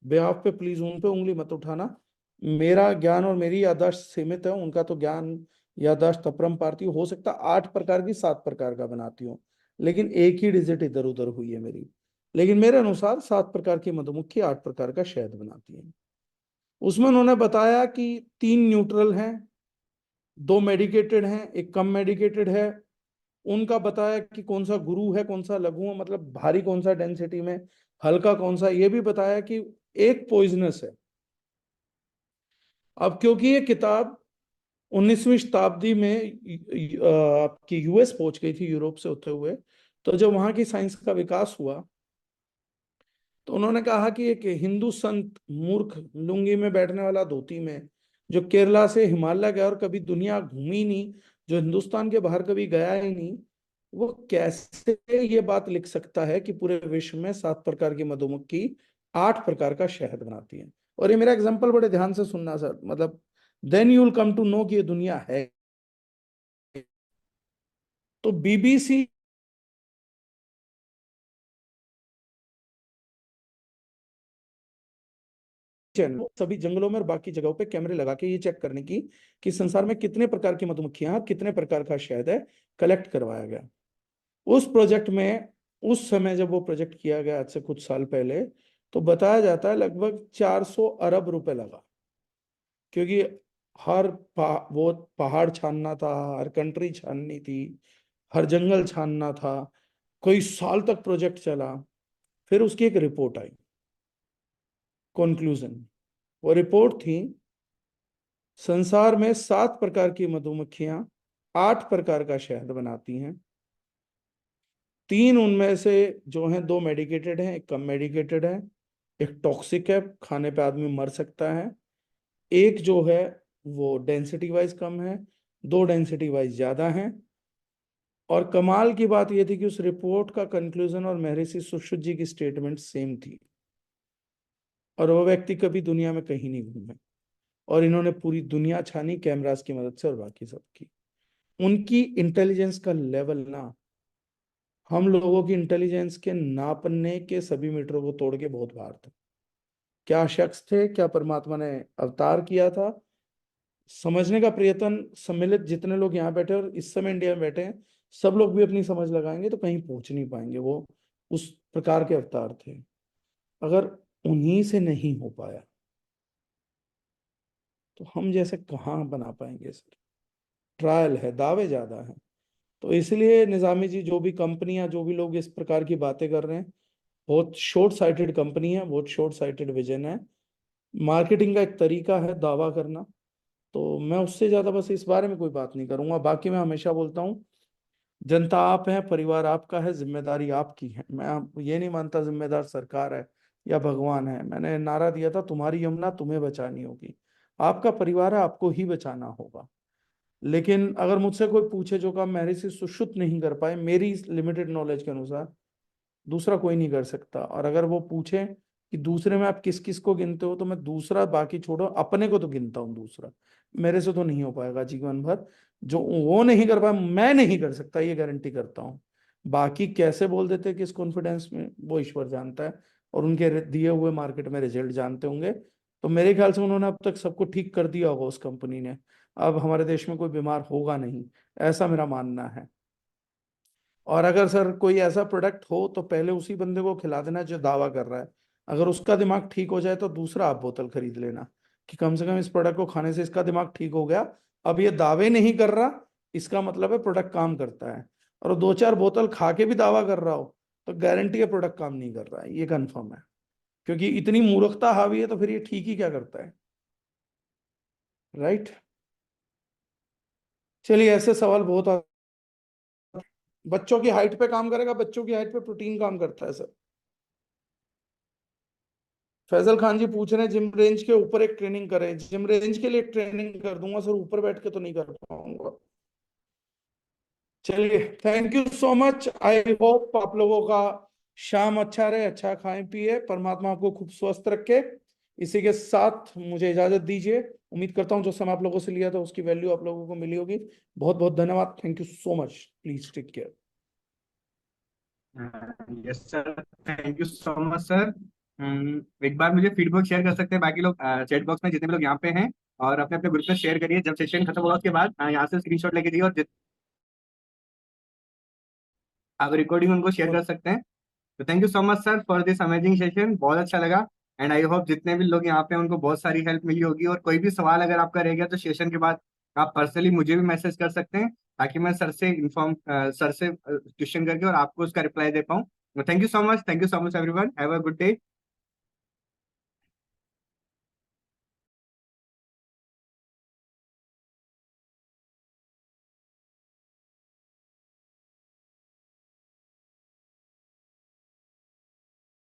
बेहाफ पे प्लीज उन पे उंगली मत उठाना। मेरा ज्ञान और मेरी याददाश्त सीमित है, उनका तो ज्ञान याददाश्त अपरंपार हो सकता 8 प्रकार की 7 प्रकार का बनाती हूँ, लेकिन एक ही डिजिट इधर उधर हुई है मेरी। लेकिन मेरे अनुसार 7 प्रकार की मधुमक्खी 8 प्रकार का शहद बनाती है। उसमें उन्होंने बताया कि 3 न्यूट्रल हैं, 2 मेडिकेटेड हैं, एक कम मेडिकेटेड है। उनका बताया कि कौन सा गुरु है कौन सा लघु है, मतलब भारी कौन सा डेंसिटी में, हल्का कौन सा। ये भी बताया कि एक पॉइजनस है। अब क्योंकि ये किताब 19वीं शताब्दी में आपकी यूएस पहुंच गई थी यूरोप से होते हुए, तो जब वहां की साइंस का विकास हुआ तो उन्होंने कहा कि एक हिंदू संत मूर्ख लुंगी में बैठने वाला धोती में, जो केरला से हिमालय गया और कभी दुनिया घूमी नहीं, जो हिंदुस्तान के बाहर कभी गया ही नहीं, वो कैसे ये बात लिख सकता है कि पूरे विश्व में 7 प्रकार की मधुमक्खी 8 प्रकार का शहद बनाती है। और ये मेरा एग्जाम्पल बड़े ध्यान से सुनना सर, मतलब then you will come to know कि ये दुनिया है। तो बीबीसी चैनल सभी जंगलों में और बाकी जगहों पे कैमरे लगा के ये चेक करने की कि संसार में कितने प्रकार की मधुमक्खियां और कितने प्रकार का शहद है, कलेक्ट करवाया गया। उस प्रोजेक्ट में, उस समय जब वो प्रोजेक्ट किया गया आज से कुछ साल पहले, तो बताया जाता है लगभग 400 अरब रुपए लगा। क्योंकि वो पहाड़ छानना था, हर कंट्री छाननी थी, हर जंगल छानना था, कई साल तक प्रोजेक्ट चला। फिर उसकी एक रिपोर्ट आई, कंक्लूजन। वो रिपोर्ट थी, संसार में 7 प्रकार की मधुमक्खियां 8 प्रकार का शहद बनाती हैं। 3 उनमें से जो हैं, 2 मेडिकेटेड हैं, एक कम मेडिकेटेड है, एक टॉक्सिक है, खाने पे आदमी मर सकता है। एक जो है वो डेंसिटी वाइज कम है, 2 डेंसिटी वाइज ज्यादा है। और कमाल की बात यह थी कि उस रिपोर्ट का कंक्लूजन और महर्षि सुश्रुत जी की स्टेटमेंट सेम थी। और वो व्यक्ति कभी दुनिया में कहीं नहीं घूमे, और इन्होंने पूरी दुनिया छानी कैमरास की मदद से और बाकी सब की। उनकी इंटेलिजेंस का लेवल ना हम लोगों की इंटेलिजेंस के नापने के सभी मीटरों को तोड़ के बहुत बाहर था। क्या शख्स थे, क्या परमात्मा ने अवतार किया था, समझने का प्रयत्न सम्मिलित जितने लोग यहाँ बैठे और इस समय इंडिया में बैठे हैं, सब लोग भी अपनी समझ लगाएंगे तो कहीं पहुंच नहीं पाएंगे। वो उस प्रकार के अवतार थे। अगर उन्हीं से नहीं हो पाया तो हम जैसे कहाँ बना पाएंगे सर। ट्रायल है, दावे ज्यादा हैं। तो इसलिए निजामी जी, जो भी कंपनियां, जो भी लोग इस प्रकार की बातें कर रहे हैं, बहुत शॉर्ट साइटेड कंपनी है, बहुत शॉर्ट साइटेड विजन है। मार्केटिंग का एक तरीका है दावा करना। तो मैं उससे ज्यादा बस इस बारे में कोई बात नहीं करूंगा। बाकी मैं हमेशा बोलता हूँ, जनता आप है, परिवार आपका है, जिम्मेदारी आपकी है। मैं ये नहीं मानता जिम्मेदार सरकार है या भगवान है। मैंने नारा दिया था, तुम्हारी यमुना तुम्हें बचानी होगी। आपका परिवार है, आपको ही बचाना होगा। लेकिन अगर मुझसे कोई पूछे जो काम मेरे से सुश्रुत नहीं कर पाए मेरी लिमिटेड नॉलेज के अनुसार, दूसरा कोई नहीं कर सकता। और अगर वो पूछे कि दूसरे में आप किस किस को गिनते हो, तो मैं दूसरा बाकी छोड़ो, अपने को तो गिनता हूँ दूसरा। मेरे से तो नहीं हो पाएगा जीवन भर। जो वो नहीं कर पाया, मैं नहीं कर सकता, ये गारंटी करता हूँ। बाकी कैसे बोल देते हैं किस कॉन्फिडेंस में, वो ईश्वर जानता है, और उनके दिए हुए मार्केट में रिजल्ट जानते होंगे। तो मेरे ख्याल से उन्होंने अब तक सबको ठीक कर दिया होगा उस कंपनी ने। अब हमारे देश में कोई बीमार होगा नहीं, ऐसा मेरा मानना है। और अगर सर कोई ऐसा प्रोडक्ट हो तो पहले उसी बंदे को खिला देना जो दावा कर रहा है। अगर उसका दिमाग ठीक हो जाए तो दूसरा आप बोतल खरीद लेना, कि कम से कम इस प्रोडक्ट को खाने से इसका दिमाग ठीक हो गया। अब ये दावे नहीं कर रहा, इसका मतलब है प्रोडक्ट काम करता है। और वो दो चार बोतल खा के भी दावा कर रहा हो, तो गारंटी है प्रोडक्ट काम नहीं कर रहा है, ये कंफर्म है। क्योंकि इतनी मूर्खता हावी है, तो फिर ये ठीक ही क्या करता है। राइट। चलिए, ऐसे सवाल बहुत बच्चों की हाइट पे काम करेगा, बच्चों की हाइट पे प्रोटीन काम करता है सर। फैजल खान जी पूछ रहे हैं जिम रेंज के ऊपर एक ट्रेनिंग करें। जिम रेंज के लिए ट्रेनिंग कर दूंगा सर, ऊपर बैठ के तो नहीं कर पाऊंगा। चलिए, thank you so much. I hope आप लोगों का शाम अच्छा रहे, अच्छा खाएं पिए, परमात्मा आपको खूब स्वस्थ रखे। इसी के साथ मुझे इजाजत दीजिए। उम्मीद करता हूँ जो समय आप लोगों से लिया था उसकी वैल्यू आप लोगों को मिली होगी। बहुत बहुत धन्यवाद। Thank you so much. Please take care. Yes sir, thank you so much sir. एक बार मुझे फीडबैक शेयर कर सकते हैं बाकी लोग चैट बॉक्स में, जितने भी लोग यहाँ पे हैं, और अपने अपने ग्रुप में शेयर करिए जब सेशन खत्म होगा उसके बाद। यहाँ से स्क्रीनशॉट लेके दिए, और आप रिकॉर्डिंग उनको शेयर कर सकते हैं। तो thank you so much sir for this amazing session, बहुत अच्छा लगा। एंड आई होप जितने भी लोग यहाँ पे हैं उनको बहुत सारी हेल्प मिली होगी। और कोई भी सवाल अगर आपका रह गया तो सेशन के बाद आप पर्सनली मुझे भी मैसेज कर सकते हैं, ताकि मैं सर से क्वेश्चन करके और आपको उसका रिप्लाई दे पाऊँ। Thank you so much, thank you so much everyone, have a good day.